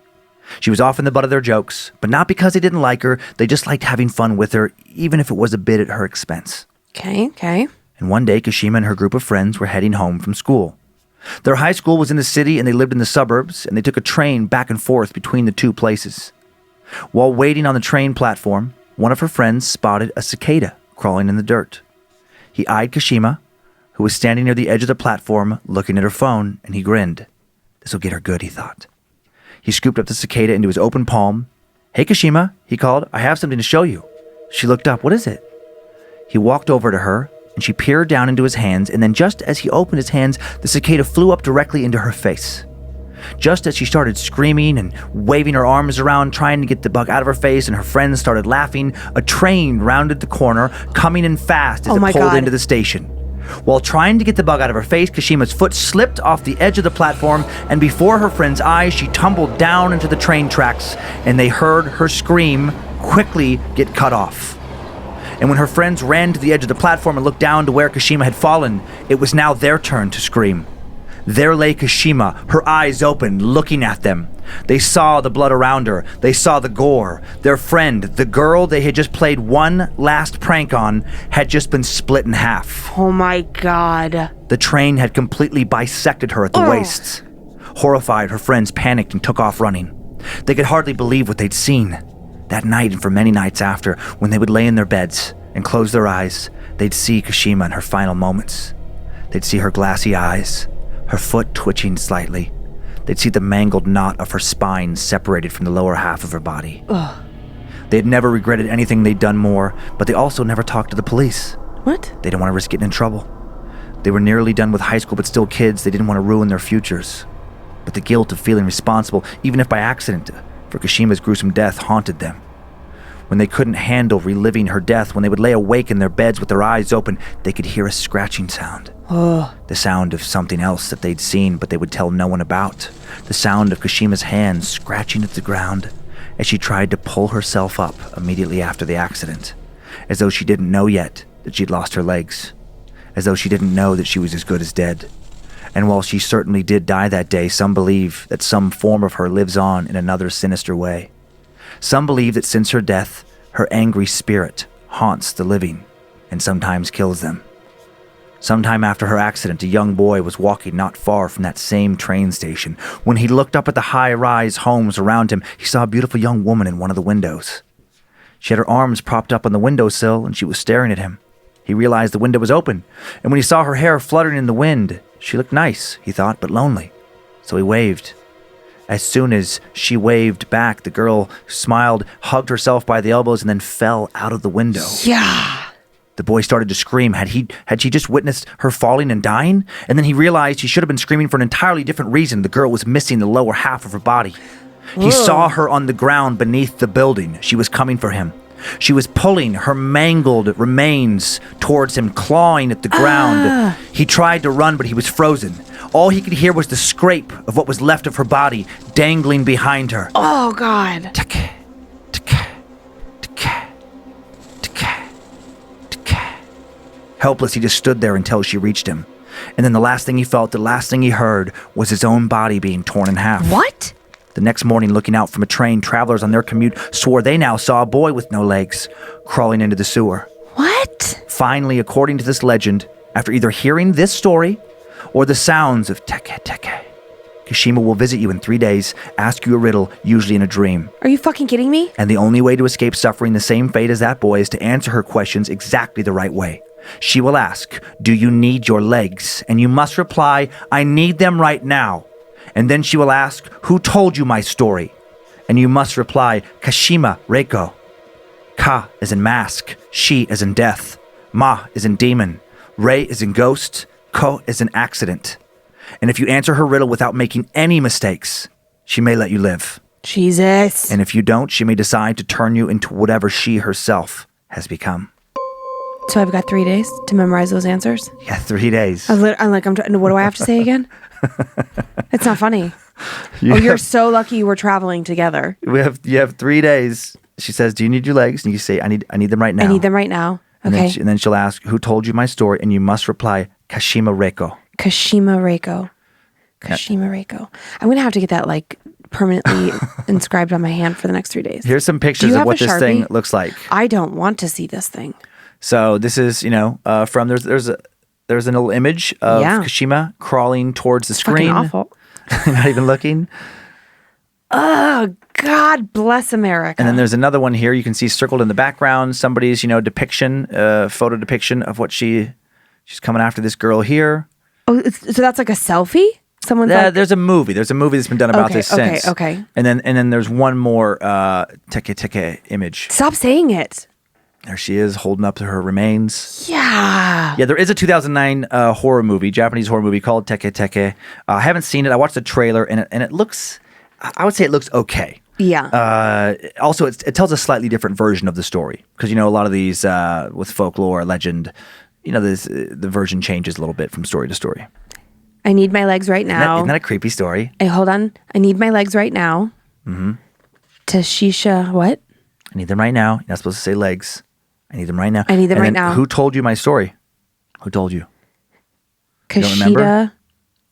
She was often the butt of their jokes, but not because they didn't like her. They just liked having fun with her, even if it was a bit at her expense. Okay. And one day, Kashima and her group of friends were heading home from school. Their high school was in the city and they lived in the suburbs, and they took a train back and forth between the two places. While waiting on the train platform, one of her friends spotted a cicada crawling in the dirt. He eyed Kashima, who was standing near the edge of the platform looking at her phone, and he grinned. This'll get her good, he thought. He scooped up the cicada into his open palm. Hey, Kashima, he called. I have something to show you. She looked up. What is it? He walked over to her, and she peered down into his hands, and then just as he opened his hands, the cicada flew up directly into her face. Just as she started screaming and waving her arms around, trying to get the bug out of her face, and her friends started laughing, a train rounded the corner, coming in fast as it pulled into the station. While trying to get the bug out of her face, Kashima's foot slipped off the edge of the platform, and before her friend's eyes, she tumbled down into the train tracks, and they heard her scream quickly get cut off. And when her friends ran to the edge of the platform and looked down to where Kashima had fallen, it was now their turn to scream. There lay Kashima, her eyes open, looking at them. They saw the blood around her. They saw the gore. Their friend, the girl they had just played one last prank on, had just been split in half. Oh my God. The train had completely bisected her at the waists. Horrified, her friends panicked and took off running. They could hardly believe what they'd seen. That night and for many nights after, when they would lay in their beds and close their eyes, they'd see Kashima in her final moments. They'd see her glassy eyes, her foot twitching slightly. They'd see the mangled knot of her spine separated from the lower half of her body. Ugh. They had never regretted anything they'd done more, but they also never talked to the police. What? They didn't want to risk getting in trouble. They were nearly done with high school, but still kids. They didn't want to ruin their futures. But the guilt of feeling responsible, even if by accident, for Kashima's gruesome death haunted them. When they couldn't handle reliving her death, when they would lay awake in their beds with their eyes open, they could hear a scratching sound. The sound of something else that they'd seen but they would tell no one about. The sound of Kashima's hands scratching at the ground as she tried to pull herself up immediately after the accident, as though she didn't know yet that she'd lost her legs, as though she didn't know that she was as good as dead. And while she certainly did die that day, some believe that some form of her lives on in another sinister way. Some believe that since her death, Her angry spirit haunts the living and sometimes kills them. Sometime after her accident, a young boy was walking not far from that same train station. When he looked up at the high-rise homes around him, he saw a beautiful young woman in one of the windows. She had her arms propped up on the windowsill, and she was staring at him. He realized the window was open, and when he saw her hair fluttering in the wind, she looked nice, he thought, but lonely. So he waved. As soon as she waved back, the girl smiled, hugged herself by the elbows, and then fell out of the window. Yeah. The boy started to scream. Had she just witnessed her falling and dying? And then he realized he should have been screaming for an entirely different reason. The girl was missing the lower half of her body. He saw her on the ground beneath the building. She was coming for him. She was pulling her mangled remains towards him, clawing at the ground. He tried to run, but he was frozen. All he could hear was the scrape of what was left of her body dangling behind her. Oh, God. Teke, teke, teke, teke, teke. Helpless, he just stood there until she reached him. And then the last thing he felt, the last thing he heard, was his own body being torn in half. What? The next morning, looking out from a train, travelers on their commute swore they now saw a boy with no legs crawling into the sewer. What? Finally, according to this legend, after either hearing this story or the sounds of Teke Teke, Kashima will visit you in 3 days, ask you a riddle, usually in a dream. Are you fucking kidding me? And the only way to escape suffering the same fate as that boy is to answer her questions exactly the right way. She will ask, "Do you need your legs?" And you must reply, "I need them right now." And then she will ask, "Who told you my story?" And you must reply, "Kashima Reiko." Ka is in mask, Shi is in death, Ma is in demon, Rei is in ghost, Ko is in accident. And if you answer her riddle without making any mistakes, she may let you live. Jesus. And if you don't, she may decide to turn you into whatever she herself has become. So I've got 3 days to memorize those answers? Yeah, 3 days. I'm like, what do I have to say again? It's not funny. You're so lucky we're traveling together. You have 3 days. She says, "Do you need your legs?" And you say, I need them right now. I need them right now. Okay. And then she'll ask, "Who told you my story?" And you must reply, "Kashima Reiko." Kashima Reiko. Kashima Reiko. I'm going to have to get that like permanently inscribed on my hand for the next 3 days. Here's some pictures of what this thing looks like. I don't want to see this thing. So this is, from there's an little image of Kashima crawling towards the screen. Fucking awful. Not even looking. Oh, God bless America. And then there's another one here. You can see circled in the background somebody's, depiction, photo depiction of what she's coming after this girl here. Oh, so that's like a selfie? Someone's there's a movie. There's a movie that's been done about this since. Okay. And then there's one more Teke Teke image. Stop saying it. There she is, holding up to her remains. Yeah. Yeah, there is a 2009 horror movie, Japanese horror movie called Teke Teke. I haven't seen it. I watched the trailer, and it looks, I would say it looks okay. Yeah. Also, it tells a slightly different version of the story. Because, a lot of these with folklore, legend, the version changes a little bit from story to story. I need my legs right now. Isn't that a creepy story? Hey, hold on. I need my legs right now. Mm-hmm. Tashisha, what? I need them right now. You're not supposed to say legs. I need them right now. I need them right now. Who told you my story? Who told you? You don't remember? Kashida.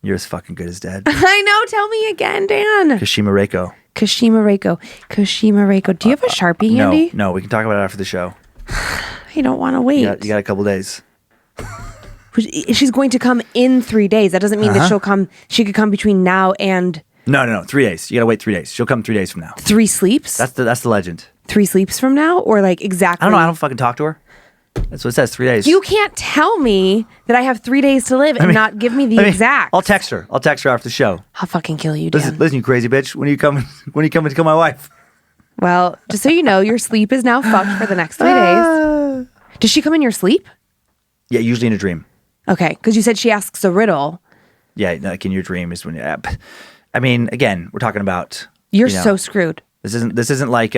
You're as fucking good as dead. I know. Tell me again, Dan. Kashima Reiko. Kashima Reiko. Kashima Reiko. Do you have a Sharpie handy? No. We can talk about it after the show. I don't want to wait. You got a couple days. She's going to come in 3 days. That doesn't mean that she could come between now and... No. 3 days. You got to wait 3 days. She'll come 3 days from now. 3 sleeps? That's the legend. 3 sleeps from now? Or like exactly? I don't know. I don't fucking talk to her. That's what it says, 3 days. You can't tell me that I have 3 days to live and not give me the exact. I'll text her. I'll text her after the show. I'll fucking kill you, Dan. Listen, you crazy bitch. When you coming to kill my wife? Well, just so you know, your sleep is now fucked for the next 3 days. Does she come in your sleep? Yeah, usually in a dream. Okay, because you said she asks a riddle. Yeah, like in your dream is when. I mean, again, we're talking about. You're so screwed. This isn't like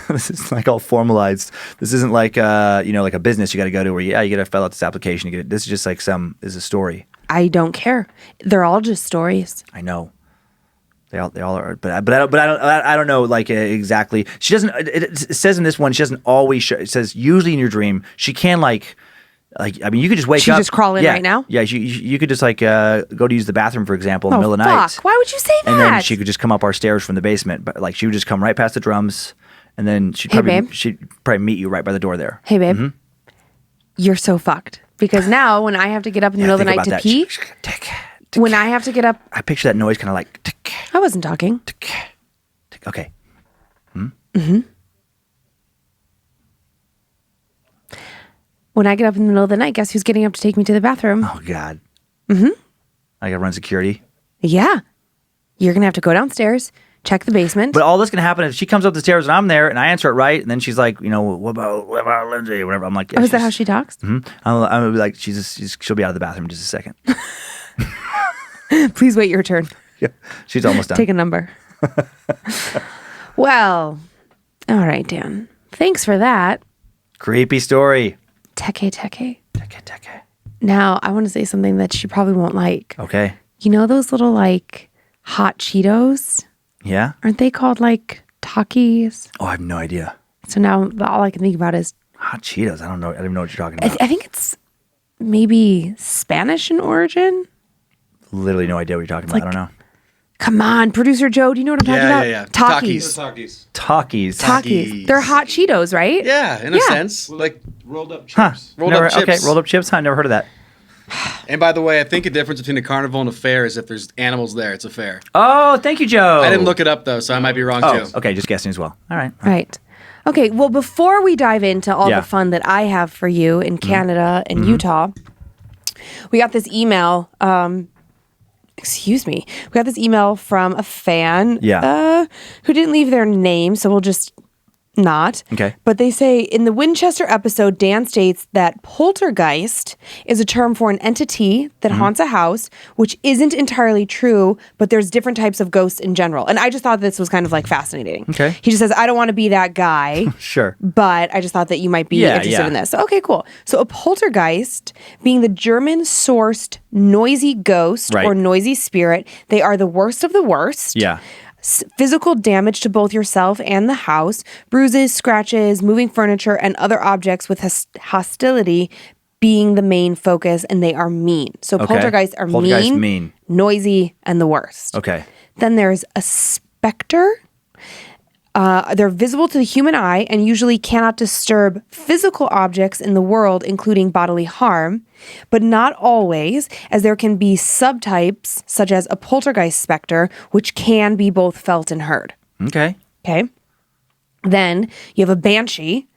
this is like all formalized. This isn't like like a business you got to go to where you got to fill out this application. This is just like this is a story. I don't care. They're all just stories. I know. They all are, but I don't know like exactly. She doesn't. It says in this one she doesn't always show. It says usually in your dream she can like I mean you could just wake up. She just crawl in right now. Yeah, you could just like go to use the bathroom for example in the middle of the night. Why would you say that? And then she could just come up our stairs from the basement, but like she would just come right past the drums, And then she'd probably meet you right by the door there. Hey, babe. You're so fucked. Because now when I have to get up in the middle of the night to pee, when I have to get up... I picture that noise kind of like... Tick, I wasn't talking. tick, tick. Okay. When I get up in the middle of the night, guess who's getting up to take me to the bathroom? Oh, God. I got to run security. Yeah. You're going to have to go downstairs, check the basement. But all this can happen if she comes up the stairs and I'm there and I answer it right, and then she's like, what about Lynze? Whatever. I'm like, yeah, is that how she talks? I'll be like, she'll be out of the bathroom in just a second. Please wait your turn. Yeah, she's almost done. Take a number. Well, all right, Dan. Thanks for that. Creepy story. Teke Teke. Teke Teke. Now, I want to say something that she probably won't like. Okay. You know those little, hot Cheetos? Yeah? Aren't they called, Takis? Oh, I have no idea. So now all I can think about is... Hot Cheetos. I don't know. I don't even know what you're talking about. I think it's maybe Spanish in origin. Literally no idea what you're talking about. I don't know. Come on, Producer Joe, do you know what I'm talking about? Yeah. Takis. Takis. They're hot Cheetos, right? Yeah, in a sense. Like rolled up Huh. chips. rolled up chips. Okay, rolled up chips. I never heard of that. And by the way, I think a difference between a carnival and a fair is if there's animals there, it's a fair. Oh, thank you, Joe. I didn't look it up though, so I might be wrong too. Okay, just guessing as well. All right. Right. Okay, well, before we dive into all Yeah. the fun that I have for you in Canada and Utah, we got this email. We got this email from a fan who didn't leave their name, so we'll just not. Okay. But they say, in the Winchester episode, Dan states that poltergeist is a term for an entity that haunts a house, which isn't entirely true, but there's different types of ghosts in general. And I just thought this was kind of fascinating. Okay. He just says, I don't want to be that guy. Sure. But I just thought that you might be interested in this. Okay, cool. So a poltergeist, being the German-sourced noisy ghost or noisy spirit, they are the worst of the worst. Yeah. Physical damage to both yourself and the house, bruises, scratches, moving furniture, and other objects with hostility being the main focus, and they are mean. So poltergeists are mean, noisy, and the worst. Okay. Then there's a specter. They're visible to the human eye and usually cannot disturb physical objects in the world, including bodily harm, but not always, as there can be subtypes, such as a poltergeist specter, which can be both felt and heard. Okay. Okay. Then you have a banshee.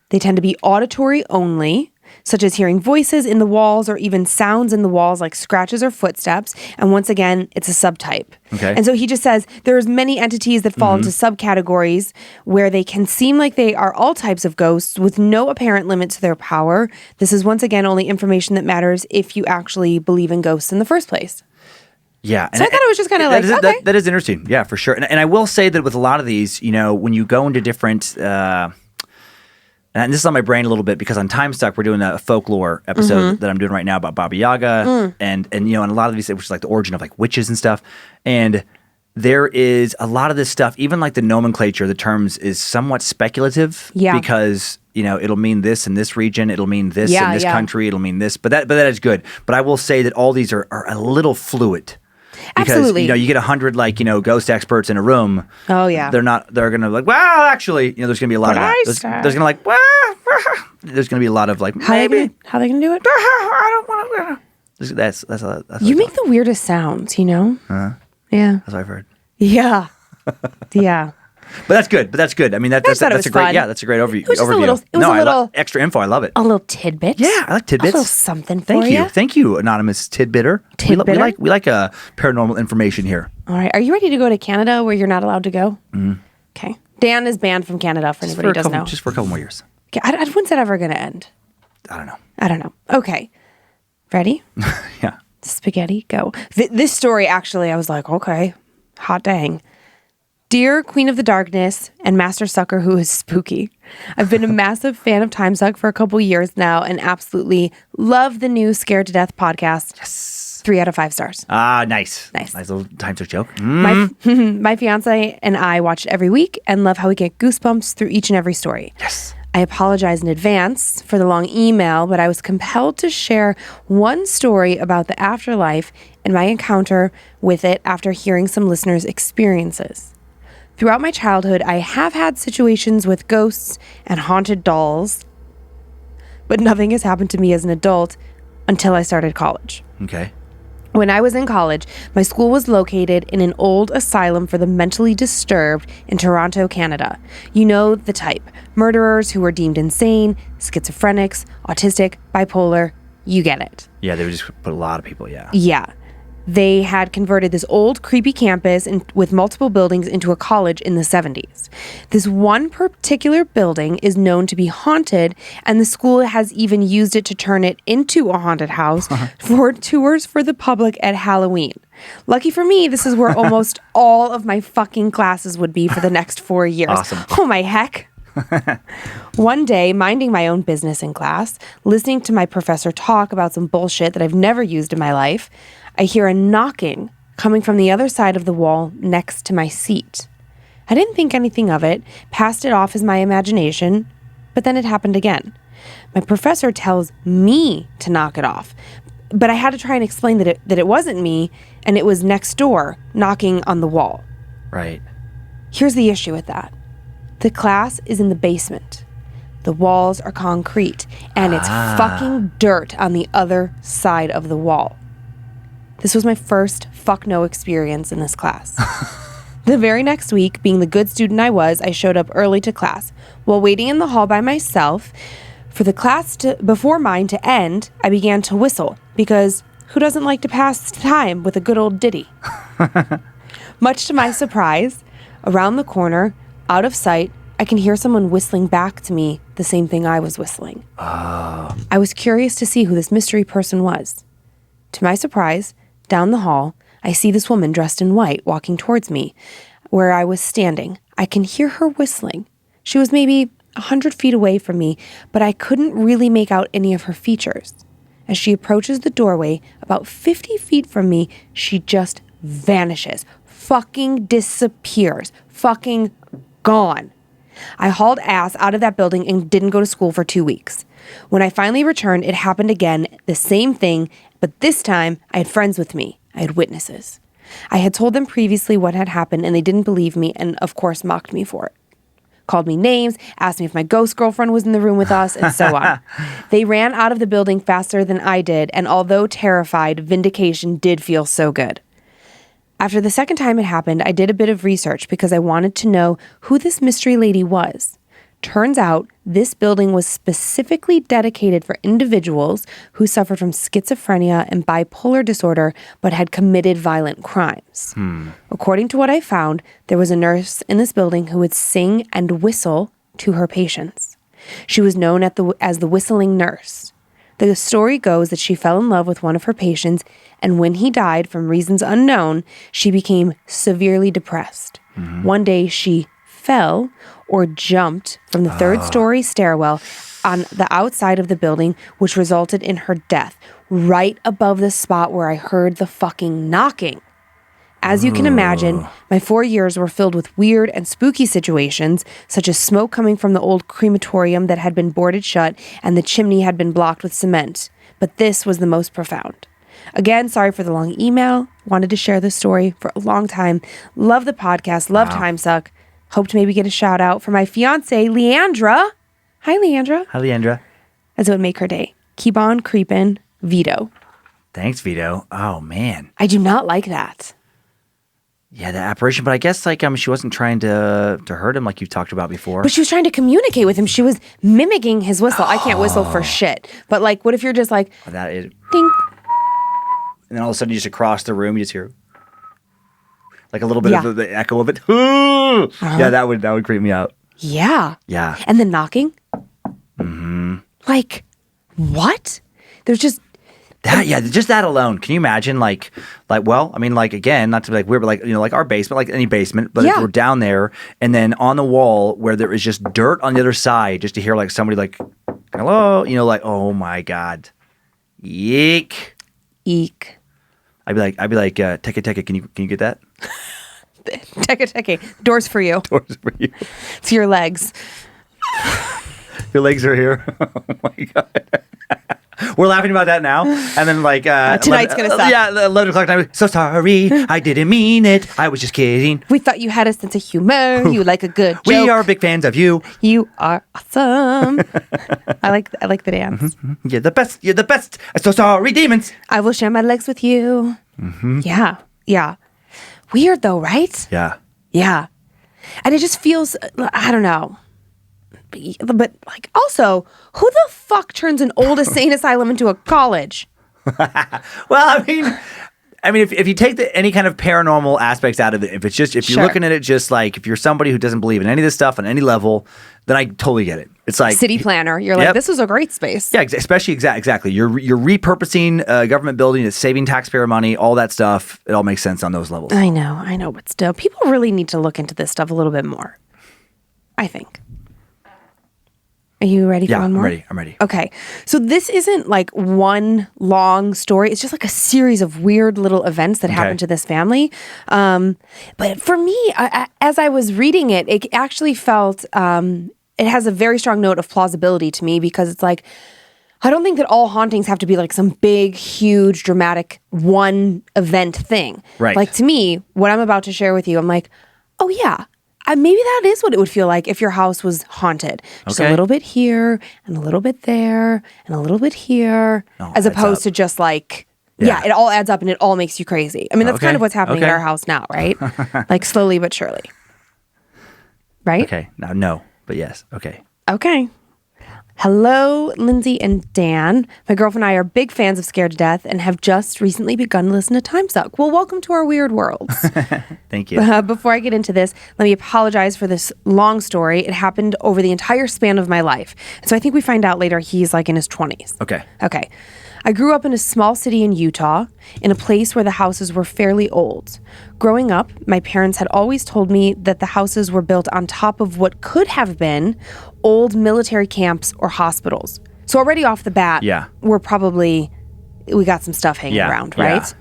They tend to be auditory only, such as hearing voices in the walls or even sounds in the walls like scratches or footsteps. And once again, it's a subtype. Okay. And so he just says there's many entities that fall into subcategories where they can seem like they are all types of ghosts with no apparent limit to their power. This is once again only information that matters if you actually believe in ghosts in the first place. Yeah. So I thought it was just kind of like, okay. That is interesting. Yeah, for sure. And I will say that with a lot of these, when you go into different... and this is on my brain a little bit because on Time Stuck, we're doing a folklore episode that I'm doing right now about Baba Yaga and and a lot of these, which is like the origin of witches and stuff. And there is a lot of this stuff, even like the nomenclature, the terms is somewhat speculative because, it'll mean this in this region, it'll mean this in this country, it'll mean this, but that is good. But I will say that all these are a little fluid. Because, Absolutely. you get 100 ghost experts in a room. Oh, yeah. They're going to well, actually, there's going to be a lot of that. There's going to there's going to be a lot of maybe. How they gonna do it? I don't want to. That's You make the weirdest sounds, Yeah. That's what I've heard. Yeah. Yeah. But that's good. I mean, that's thought it was a great, fun. Yeah, that's a great overview. It was just a little- it was a I little- extra info. I love it. A little tidbit. Yeah, I like tidbits. A little something for Thank you. ya. Thank you, anonymous tidbitter. Tidbitter? We like paranormal information here. All right. Are you ready to go to Canada where you're not allowed to go? Okay. Dan is banned from Canada for anybody who doesn't know. Just for a couple more years. Okay. When's that ever going to end? I don't know. I don't know. Okay. Ready? Yeah. Spaghetti, go. This story, actually, I was like, okay, hot dang. Dear Queen of the Darkness and Master Sucker who is spooky. I've been a massive fan of Time Suck for a couple years now and absolutely love the new Scared to Death podcast. Yes. 3 out of 5 stars. Ah, nice. Nice. Nice little Time Suck joke. My fiance and I watch it every week and love how we get goosebumps through each and every story. Yes. I apologize in advance for the long email, but I was compelled to share one story about the afterlife and my encounter with it after hearing some listeners' experiences. Throughout my childhood, I have had situations with ghosts and haunted dolls, but nothing has happened to me as an adult until I started college. Okay. When I was in college, my school was located in an old asylum for the mentally disturbed in Toronto, Canada. You know the type. Murderers who were deemed insane, schizophrenics, autistic, bipolar. You get it. Yeah, they would just put a lot of people, yeah. Yeah. They had converted this old, creepy campus with multiple buildings into a college in the 70s. This one particular building is known to be haunted, and the school has even used it to turn it into a haunted house for tours for the public at Halloween. Lucky for me, this is where almost all of my fucking classes would be for the next 4 years. Awesome. Oh my heck. One day, minding my own business in class, listening to my professor talk about some bullshit that I've never used in my life, I hear a knocking coming from the other side of the wall next to my seat. I didn't think anything of it, passed it off as my imagination, but then it happened again. My professor tells me to knock it off, but I had to try and explain that it wasn't me, and it was next door knocking on the wall. Right. Here's the issue with that. The class is in the basement. The walls are concrete, and it's fucking dirt on the other side of the wall. This was my first fuck no experience in this class. The very next week, being the good student I was, I showed up early to class. While waiting in the hall by myself for the class before mine to end, I began to whistle, because who doesn't like to pass time with a good old ditty? Much to my surprise, around the corner, out of sight, I can hear someone whistling back to me the same thing I was whistling. I was curious to see who this mystery person was. To my surprise, down the hall, I see this woman dressed in white walking towards me, where I was standing. I can hear her whistling. She was maybe 100 feet away from me, but I couldn't really make out any of her features. As she approaches the doorway, about 50 feet from me, she just vanishes. Fucking disappears. Fucking gone. I hauled ass out of that building and didn't go to school for 2 weeks. When I finally returned, it happened again, the same thing, but this time I had friends with me. I had witnesses. I had told them previously what had happened, and they didn't believe me and, of course, mocked me for it. Called me names, asked me if my ghost girlfriend was in the room with us, and so on. They ran out of the building faster than I did, and although terrified, vindication did feel so good. After the second time it happened, I did a bit of research because I wanted to know who this mystery lady was. Turns out, this building was specifically dedicated for individuals who suffered from schizophrenia and bipolar disorder but had committed violent crimes. According to what I found, there was a nurse in this building who would sing and whistle to her patients. She was known as the whistling nurse. The story goes that she fell in love with one of her patients, and when he died, from reasons unknown, she became severely depressed. One day, she fell or jumped from the third-story stairwell on the outside of the building, which resulted in her death, right above the spot where I heard the fucking knocking. As you can imagine, my 4 years were filled with weird and spooky situations, such as smoke coming from the old crematorium that had been boarded shut and the chimney had been blocked with cement. But this was the most profound. Again, sorry for the long email. Wanted to share this story for a long time. Love the podcast. Love Time Suck. Hope to maybe get a shout out for my fiance, Leandra. Hi, Leandra. Hi, Leandra. As it would make her day. Keep on creeping, Vito. Thanks, Vito. Oh, man. I do not like that. Yeah, the apparition, but I guess she wasn't trying to hurt him like you talked about before. But she was trying to communicate with him. She was mimicking his whistle. I can't whistle for shit. But what if you're just like, That is, ding. and then all of a sudden you just across the room, you just hear like a little bit Yeah. of the echo of it. Yeah, that would creep me out. Yeah. Yeah. And the knocking. Mm-hmm. What? There's just That, yeah, just that alone. Can you imagine, again, not to be weird, but our basement, like any basement, but if Yeah. we're down there, and then on the wall where there is just dirt on the other side, just to hear somebody hello, oh my God, yeek. eek. I'd be like, Teke Teke, can you get that? Teke Teke. Doors for you. Doors for you. It's your legs. Your legs are here. Oh my God. We're laughing about that now. And then like... tonight's going to suck. Yeah, 11 o'clock tonight. So sorry. I didn't mean it. I was just kidding. We thought you had a sense of humor. You like a good joke. We are big fans of you. You are awesome. I like the dance. Mm-hmm. You're the best. You're the best. I'm so sorry, demons. I will share my legs with you. Mm-hmm. Yeah. Weird though, right? Yeah. Yeah. And it just feels, I don't know. But like also, who the fuck turns an old insane asylum into a college? Well, I mean, if you take any kind of paranormal aspects out of it, if you're Sure. looking at it just like if you're somebody who doesn't believe in any of this stuff on any level, then I totally get it. It's like City planner. You're like, Yep. this is a great space. Yeah, especially exactly. You're repurposing a government building, it's saving taxpayer money, all that stuff. It all makes sense on those levels. I know, but still, people really need to look into this stuff a little bit more. I think. Are you ready for Yeah, one more? I'm ready. Okay. So this isn't like one long story. It's just like a series of weird little events that happened to this family. But for me, as I was reading it, it actually felt, it has a very strong note of plausibility to me because it's like, I don't think that all hauntings have to be like some big, huge, dramatic one event thing. Right. Like to me, what I'm about to share with you, I'm like, oh yeah. Maybe that is what it would feel like if your house was haunted. Just a little bit here and a little bit there and a little bit here, as opposed to just like, it all adds up and it all makes you crazy. I mean, that's kind of what's happening in our house now, right? Like slowly but surely. Right? Okay. Now, no, but yes. Okay. Okay. Hello, Lynze and Dan. My girlfriend and I are big fans of Scared to Death and have just recently begun to listen to Time Suck. Well, welcome to our weird worlds. Thank you. Before I get into this, let me apologize for this long story. It happened over the entire span of my life. So I think we find out later he's like in his 20s. Okay. I grew up in a small city in Utah, in a place where the houses were fairly old. Growing up, my parents had always told me that the houses were built on top of what could have been old military camps or hospitals. So already off the bat, we got some stuff hanging around, right? Yeah.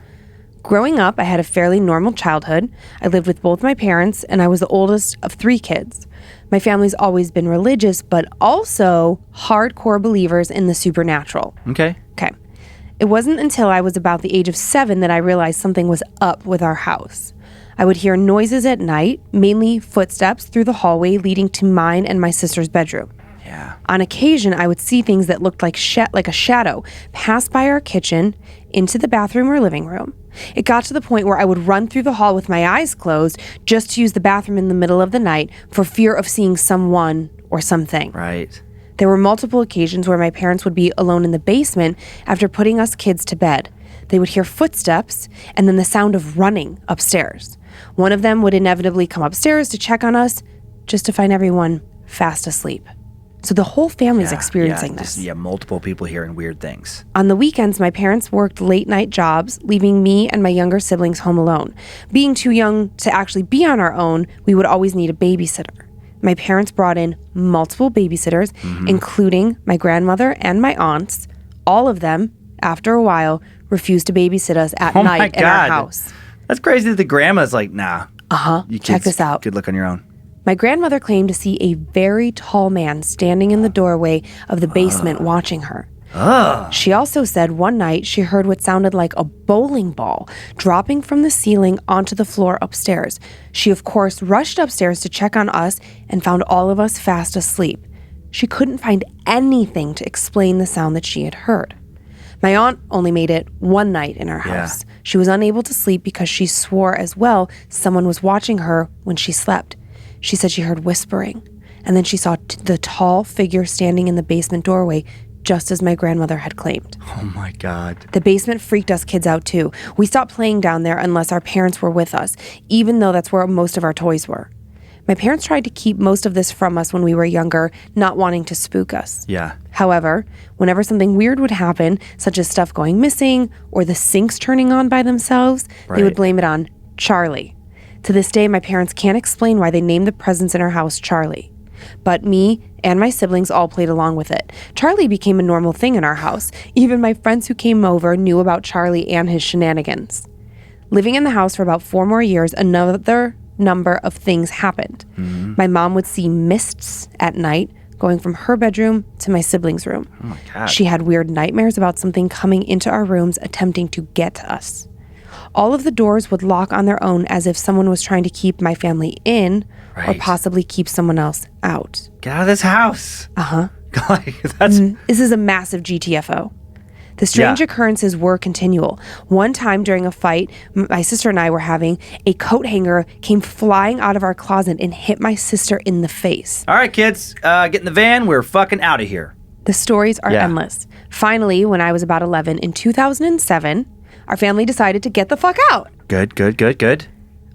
Growing up, I had a fairly normal childhood. I lived with both my parents, and I was the oldest of 3 kids. My family's always been religious, but also hardcore believers in the supernatural. Okay. It wasn't until I was about the age of 7 that I realized something was up with our house. I would hear noises at night, mainly footsteps through the hallway leading to mine and my sister's bedroom. Yeah. On occasion, I would see things that looked like a shadow pass by our kitchen into the bathroom or living room. It got to the point where I would run through the hall with my eyes closed just to use the bathroom in the middle of the night for fear of seeing someone or something. Right. There were multiple occasions where my parents would be alone in the basement after putting us kids to bed. They would hear footsteps and then the sound of running upstairs. One of them would inevitably come upstairs to check on us just to find everyone fast asleep. So the whole family's experiencing this. Multiple people hearing weird things. On the weekends, my parents worked late night jobs, leaving me and my younger siblings home alone. Being too young to actually be on our own, we would always need a babysitter. My parents brought in multiple babysitters, including my grandmother and my aunts. All of them, after a while, refused to babysit us at night in our house. That's crazy that the grandma's like, nah. You Check this out. Good luck on your own. My grandmother claimed to see a very tall man standing in the doorway of the basement watching her. She also said one night she heard what sounded like a bowling ball dropping from the ceiling onto the floor upstairs. She, of course, rushed upstairs to check on us and found all of us fast asleep. She couldn't find anything to explain the sound that she had heard. My aunt only made it one night in our house. She was unable to sleep because she swore as well someone was watching her when she slept. She said she heard whispering, and then she saw the tall figure standing in the basement doorway just as my grandmother had claimed. Oh my God. The basement freaked us kids out too. We stopped playing down there unless our parents were with us, even though that's where most of our toys were. My parents tried to keep most of this from us when we were younger, not wanting to spook us. Yeah. However, whenever something weird would happen, such as stuff going missing or the sinks turning on by themselves, they would blame it on Charlie. To this day, my parents can't explain why they named the presence in our house Charlie. But me and my siblings all played along with it. Charlie became a normal thing in our house. Even my friends who came over knew about Charlie and his shenanigans. Living in the house for about 4 more years, another number of things happened. My mom would see mists at night, going from her bedroom to my siblings' room. Oh my God. She had weird nightmares about something coming into our rooms attempting to get to us. All of the doors would lock on their own as if someone was trying to keep my family in or Right. possibly keep someone else out. Get out of this house. Uh-huh. Like, that's This is a massive GTFO. The strange Yeah. occurrences were continual. One time during a fight my sister and I were having, a coat hanger came flying out of our closet and hit my sister in the face. all right, kids. Get in the van. We're fucking out of here. The stories are Yeah. endless. Finally, when I was about 11, in 2007, our family decided to get the fuck out. Good.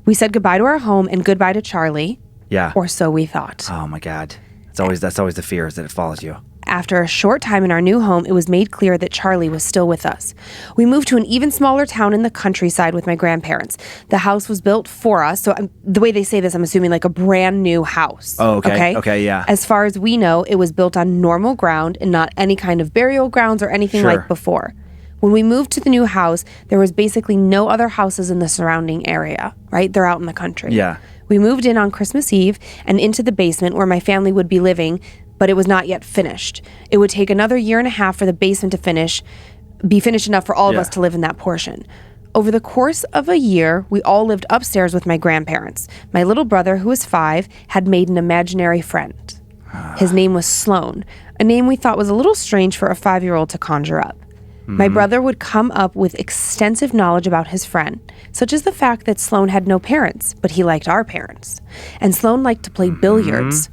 We said goodbye to our home and goodbye to Charlie, Yeah. or so we thought. Oh my God. That's always the fear, is that it follows you. After a short time in our new home, it was made clear that Charlie was still with us. We moved to an even smaller town in the countryside with my grandparents. The house was built for us, so the way they say this, I'm assuming like a brand new house. Oh, okay. Okay, yeah. As far as we know, it was built on normal ground and not any kind of burial grounds or anything Sure. like before. When we moved to the new house, there was basically no other houses in the surrounding area, right? They're out in the country. Yeah. We moved in on Christmas Eve and into the basement where my family would be living, but it was not yet finished. It would take another year and a half for the basement to be finished enough for all of Yeah. us to live in that portion. Over the course of a year, we all lived upstairs with my grandparents. My little brother, who was 5, had made an imaginary friend. His name was Sloan, a name we thought was a little strange for a 5-year-old to conjure up. My brother would come up with extensive knowledge about his friend, such as the fact that Sloan had no parents, but he liked our parents. And Sloan liked to play billiards.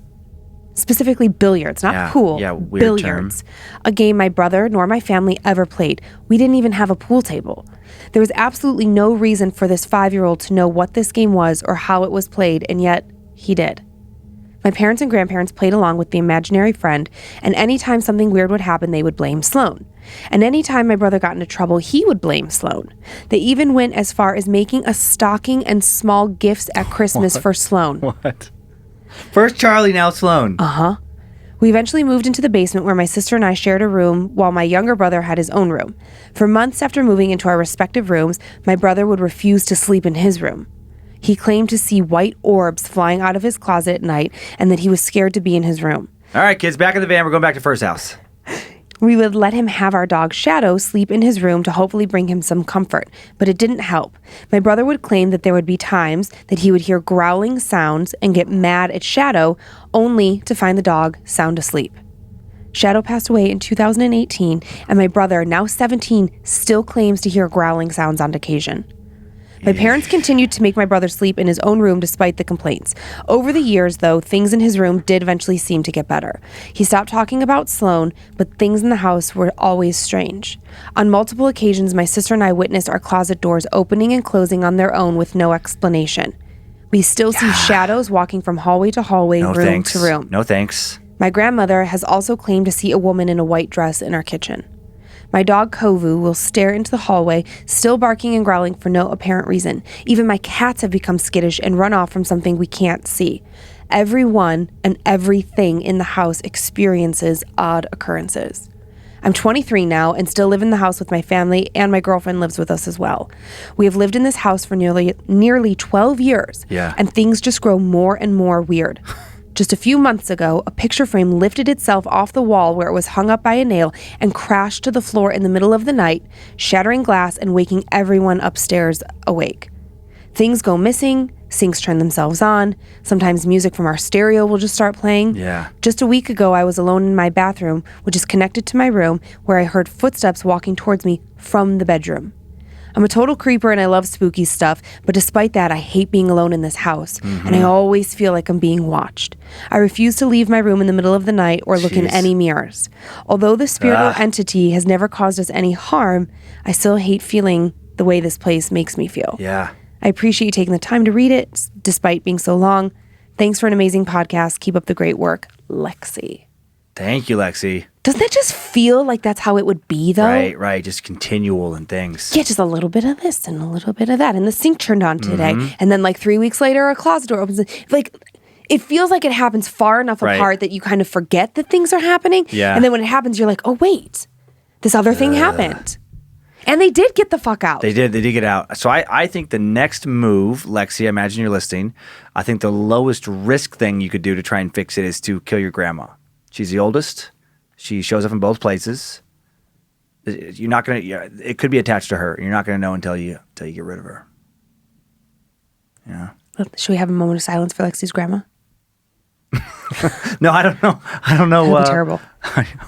Specifically billiards, not Yeah, pool, yeah, weird billiards. A game my brother nor my family ever played. We didn't even have a pool table. There was absolutely no reason for this 5-year-old to know what this game was or how it was played, and yet he did. My parents and grandparents played along with the imaginary friend, and anytime something weird would happen, they would blame Sloan. And anytime my brother got into trouble, he would blame Sloan. They even went as far as making a stocking and small gifts at Christmas for Sloan. What? First Charlie, now Sloan. We eventually moved into the basement where my sister and I shared a room while my younger brother had his own room. For months after moving into our respective rooms, my brother would refuse to sleep in his room. He claimed to see white orbs flying out of his closet at night and that he was scared to be in his room. All right, kids, back in the van. We're going back to first house. We would let him have our dog Shadow sleep in his room to hopefully bring him some comfort, but it didn't help. My brother would claim that there would be times that he would hear growling sounds and get mad at Shadow, only to find the dog sound asleep. Shadow passed away in 2018, and my brother, now 17, still claims to hear growling sounds on occasion. My parents continued to make my brother sleep in his own room despite the complaints. Over the years, though, things in his room did eventually seem to get better. He stopped talking about Sloan, but things in the house were always strange. On multiple occasions, my sister and I witnessed our closet doors opening and closing on their own with no explanation. We still see shadows walking from hallway to hallway, No room thanks. to room. No thanks. My grandmother has also claimed to see a woman in a white dress in our kitchen. My dog Kovu will stare into the hallway, still barking and growling for no apparent reason. Even my cats have become skittish and run off from something we can't see. Everyone and everything in the house experiences odd occurrences. I'm 23 now and still live in the house with my family, and my girlfriend lives with us as well. We have lived in this house for nearly 12 years, Yeah. and things just grow more and more weird. Just a few months ago, a picture frame lifted itself off the wall where it was hung up by a nail and crashed to the floor in the middle of the night, shattering glass and waking everyone upstairs awake. Things go missing, sinks turn themselves on, sometimes music from our stereo will just start playing. Yeah. Just a week ago, I was alone in my bathroom, which is connected to my room, where I heard footsteps walking towards me from the bedroom. I'm a total creeper and I love spooky stuff, but despite that, I hate being alone in this house, and I always feel like I'm being watched. I refuse to leave my room in the middle of the night or look in Jeez. any mirrors. Although the spirit or entity has never caused us any harm, I still hate feeling the way this place makes me feel. Yeah. I appreciate you taking the time to read it, despite being so long. Thanks for an amazing podcast. Keep up the great work, Lexi. Thank you, Lexi. Doesn't that just feel like that's how it would be, though? Right. Just continual and things. Yeah, just a little bit of this and a little bit of that. And the sink turned on today. And then like 3 weeks later, a closet door opens. Like, it feels like it happens far enough Right. apart that you kind of forget that things are happening. Yeah. And then when it happens, you're like, oh, wait, this other thing happened. And they did get the fuck out. They did get out. So I think the next move, Lexi, I imagine you're listening, I think the lowest risk thing you could do to try and fix it is to kill your grandma. She's the oldest. She shows up in both places. You're not gonna. It could be attached to her. You're not gonna know until you get rid of her. Yeah. Should we have a moment of silence for Lexi's grandma? No, I don't know. That'd be terrible.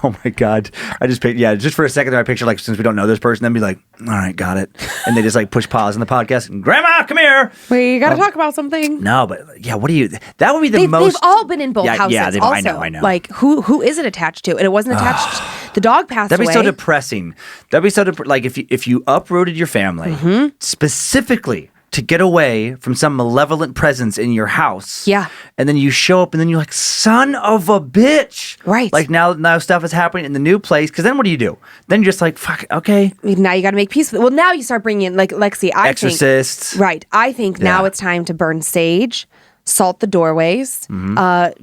Oh my God. I just just for a second there, I picture like, since we don't know this person, then be like, all right, got it. And they just like push pause in the podcast and Grandma, come here. We got to talk about something. No, but yeah, what do you, that would be the They've most. They've all been in both houses. Yeah, also. I know. Like who is it attached to? And it wasn't attached. The dog passed That'd away. be so depressing. That'd be so like if you uprooted your family specifically to get away from some malevolent presence in your house. Yeah. And then you show up and then you're like, son of a bitch. Right. Like now stuff is happening in the new place. Because then what do? Then you're just like, fuck, okay. Now you got to make peace with it. Well, now you start bringing in, like, Lexi, I Exorcists. think. Right. I think now it's time to burn sage, salt the doorways,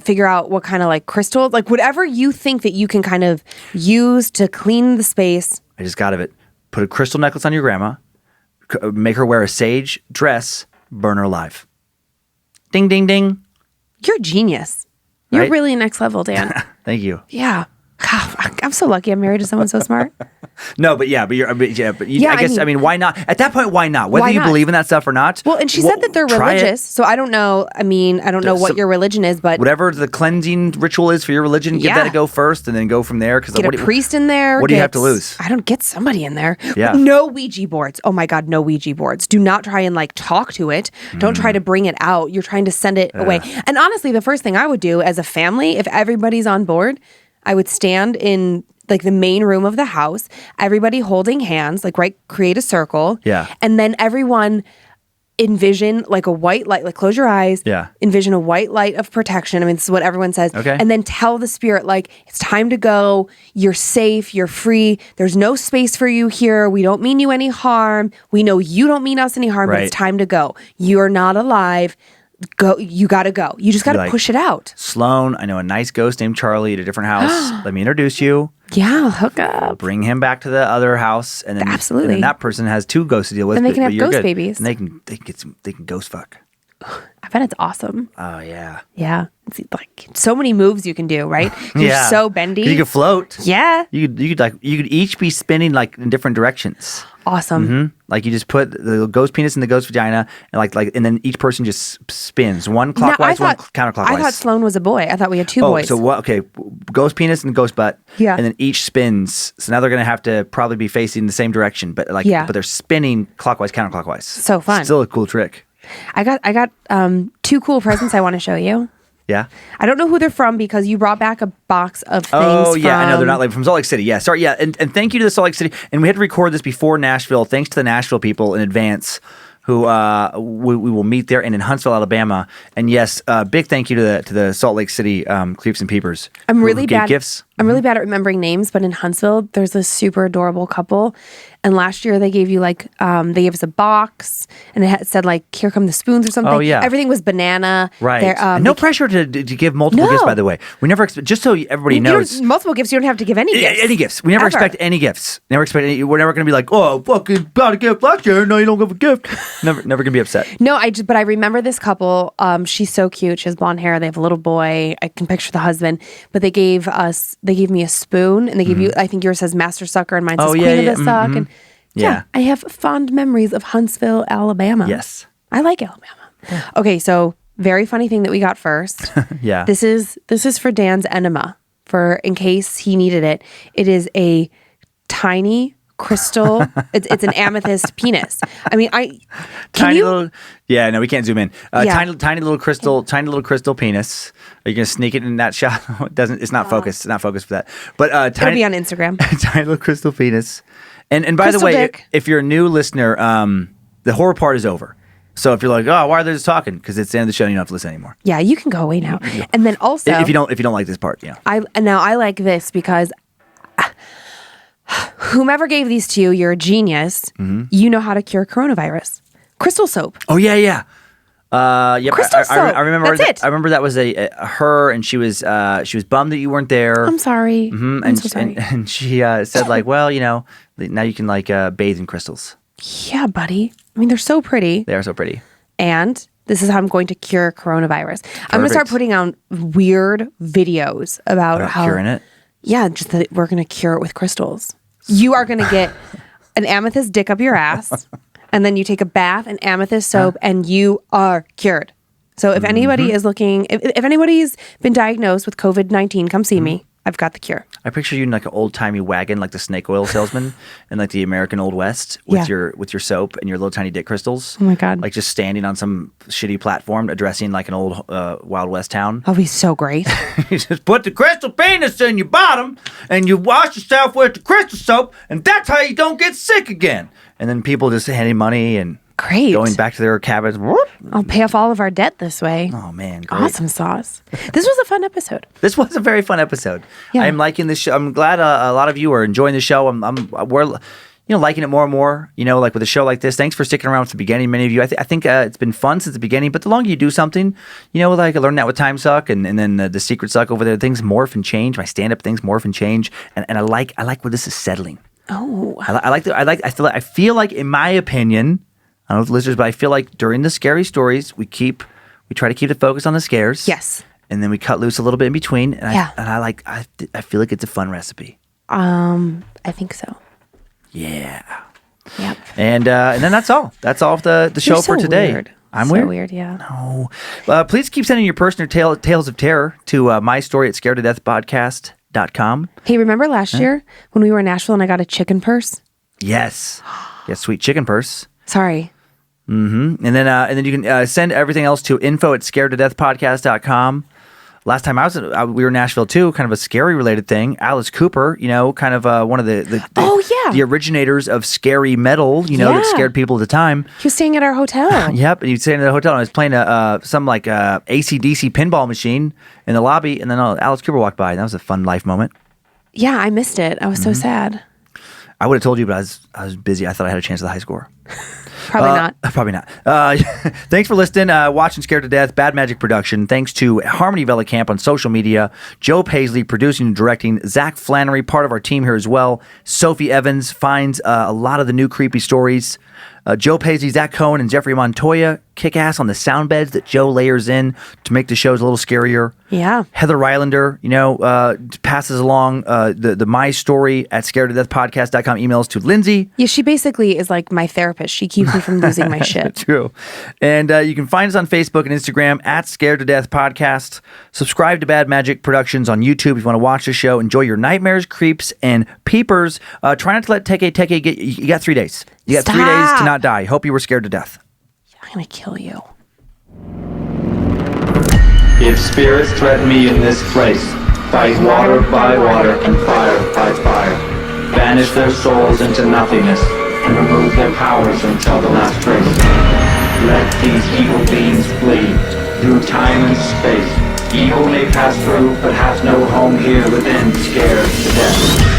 figure out what kind of like crystal, like whatever you think that you can kind of use to clean the space. I just got it. Put a crystal necklace on your grandma. Make her wear a sage dress, burn her alive. Ding, ding, ding. You're a genius. You're Right? really next level, Dan. Thank you. Yeah. God, I'm so lucky I'm married to someone so smart. No, but I mean, why not? At that point, why not? Whether Why you not? believe in that stuff or not. Well, and she said that they're try it. religious, so I don't know. I mean, I don't know what your religion is, but Whatever the cleansing ritual is for your religion, give that a go first, and then go from there. Because get a priest in there. What do you have to lose? I don't get somebody in there. Yeah. No Ouija boards. Oh my God, no Ouija boards. Do not try and like talk to it. Don't try to bring it out. You're trying to send it away. And honestly, the first thing I would do as a family, if everybody's on board, I would stand in like the main room of the house, everybody holding hands, like create a circle. Yeah. And then everyone envision like a white light, like close your eyes. Yeah. Envision a white light of protection. I mean, this is what everyone says. Okay. And then tell the spirit, like, it's time to go. You're safe. You're free. There's no space for you here. We don't mean you any harm. We know you don't mean us any harm, but Right. it's time to go. You're not alive. Go. You got to go. You just got to Like, push it out. Sloan, I know a nice ghost named Charlie at a different house. Let me introduce you. Yeah. Hook up. Bring him back to the other house, and then Absolutely. and then that person has two ghosts to deal with. Then they can but have you're ghost good. babies. And they can ghost fuck. I bet it's awesome. Oh yeah. Yeah. It's like so many moves you can do, right? You're Yeah. so bendy. You could float. Yeah. You could each be spinning like in different directions. Awesome. Like you just put the ghost penis in the ghost vagina, and and then each person just spins one clockwise, one counterclockwise. I thought Sloan was a boy. I thought we had two boys. So what? Okay, ghost penis and ghost butt. Yeah. And then each spins. So now they're gonna have to probably be facing the same direction, but but they're spinning clockwise, counterclockwise. So fun. Still a cool trick. I got two cool presents I want to show you. Yeah. I don't know who they're from because you brought back a box of things. Oh yeah, I know they're from- not from Salt Lake City. Yeah, sorry. Yeah, and thank you to the Salt Lake City. And we had to record this before Nashville. Thanks to the Nashville people in advance, who we will meet there and in Huntsville, Alabama. And yes, big thank you to the Salt Lake City Creeps and Peepers. I'm who really gave bad. gifts. I'm really bad at remembering names, but in Huntsville, there's this super adorable couple. And last year they gave you they gave us a box and it said like, here come the spoons or something. Oh, yeah. Everything was banana. Right. They're, No pressure to give multiple No. gifts, by the way. We never just so everybody you knows. don't- multiple gifts. You don't have to give any gifts. Any gifts. We never Ever. expect any gifts. Never expect any. We're never going to be like, oh, fucking got a gift last year. No, you don't give a gift. Never going to be upset. No, but I remember this couple. She's so cute. She has blonde hair. They have a little boy. I can picture the husband. But they gave me a spoon, and they gave you. I think yours says Master Sucker, and mine says Oh, Queen yeah, of yeah, the Suck. And Yeah. I have fond memories of Huntsville, Alabama. Yes. I like Alabama. Okay, so very funny thing that we got first. Yeah. This is for Dan's enema, for in case he needed it. It is a tiny crystal. it's an amethyst penis. I mean, Tiny little. Yeah, no, we can't zoom in. Yeah. Tiny little crystal penis. Are you gonna sneak it in that shot? It's not focused. It's not focused for that. But It'll be on Instagram. tiny little crystal penis. And by Crystal the way, dick. if you're a new listener, the horror part is over. So if you're like, oh, why are they just talking? Because it's the end of the show, and you don't have to listen anymore. Yeah, you can go away now. And then also, If you don't like this part, yeah. I like this because whomever gave these to you, you're a genius. Mm-hmm. You know how to cure coronavirus. Crystal soap. Oh yeah. Yep. Crystal soap. I remember. That's it. I remember that was a her, and she was bummed that you weren't there. I'm sorry. I'm so sorry. And she said like, well, now you can bathe in crystals. Yeah, buddy. I mean, they're so pretty. They are so pretty. And This is how I'm going to cure coronavirus. I'm going to start Perfect. putting out weird videos about how curing it. Yeah, just that we're going to cure it with crystals. You are going to get an amethyst dick up your ass, and then you take a bath in amethyst soap, and you are cured. So if anybody is looking, if anybody's been diagnosed with COVID-19, come see me. I've got the cure. I picture you in like an old timey wagon, like the snake oil salesman in like the American Old West with Yeah. your soap and your little tiny dick crystals. Oh my God. Like just standing on some shitty platform addressing like an old Wild West town. That'll be so great. You just put the crystal penis in your bottom and you wash yourself with the crystal soap, and that's how you don't get sick again. And then people just handing money and Great. going back to their cabins. Whoop. I'll pay off all of our debt this way. Oh man, great. Awesome sauce. This was a fun episode. This was a very fun episode. Yeah. I'm liking this show. I'm glad a lot of you are enjoying the show. We're liking it more and more. Like with a show like this. Thanks for sticking around from the beginning. Many of you. I think it's been fun since the beginning. But the longer you do something, like I learned that with Time Suck and then the Secret Suck over there. Things morph and change. My stand up things morph and change. And I like where this is settling. Oh. I feel like, in my opinion, I don't know if the listeners, but I feel like during the scary stories, we try to keep the focus on the scares. Yes. And then we cut loose a little bit in between. And Yeah. I feel like it's a fun recipe. I think so. Yeah. Yep. And then that's all. That's all of the show You're for so today. Weird. I'm so weird. weird, yeah. No. Please keep sending your personal tales of terror to my story at scaredtodeathpodcast.com. Hey, remember last year when we were in Nashville and I got a chicken purse? Yes. Yes, sweet chicken purse. Sorry. And then you can send everything else to info@scaredtodeathpodcast.com. Last time we were in Nashville too, kind of a scary related thing. Alice Cooper, kind of one of the the originators of scary metal, that Yeah. scared people at the time. He was staying at our hotel. Yep, and he'd stay in the hotel and I was playing some AC/DC pinball machine in the lobby, and then Alice Cooper walked by, and that was a fun life moment. Yeah, I missed it. I was so sad. I would have told you, but I was busy. I thought I had a chance at the high score. Probably not. Probably not. Thanks for listening, watching Scared to Death, Bad Magic Production. Thanks to Harmony Camp on social media, Joe Paisley producing and directing, Zach Flannery, part of our team here as well. Sophie Evans finds a lot of the new creepy stories. Joe Paisley, Zach Cohen, and Jeffrey Montoya kick ass on the sound beds that Joe layers in to make the shows a little scarier. Yeah. Heather Rylander, passes along the my story at scaredtodeathpodcast.com emails to Lynze. Yeah, she basically is like my therapist. She keeps me from losing my shit. True. And you can find us on Facebook and Instagram at Scared to Death Podcast. Subscribe to Bad Magic Productions on YouTube if you want to watch the show. Enjoy your nightmares, creeps, and peepers. Try not to let Teke Teke get you. You got 3 days. You got 3 days to not die. Hope you were scared to death. I'm going to kill you. If spirits threaten me in this place, fight water by water and fire by fire. Banish their souls into nothingness and remove their powers until the last trace. Let these evil beings flee through time and space. Evil may pass through, but has no home here within, scared to death.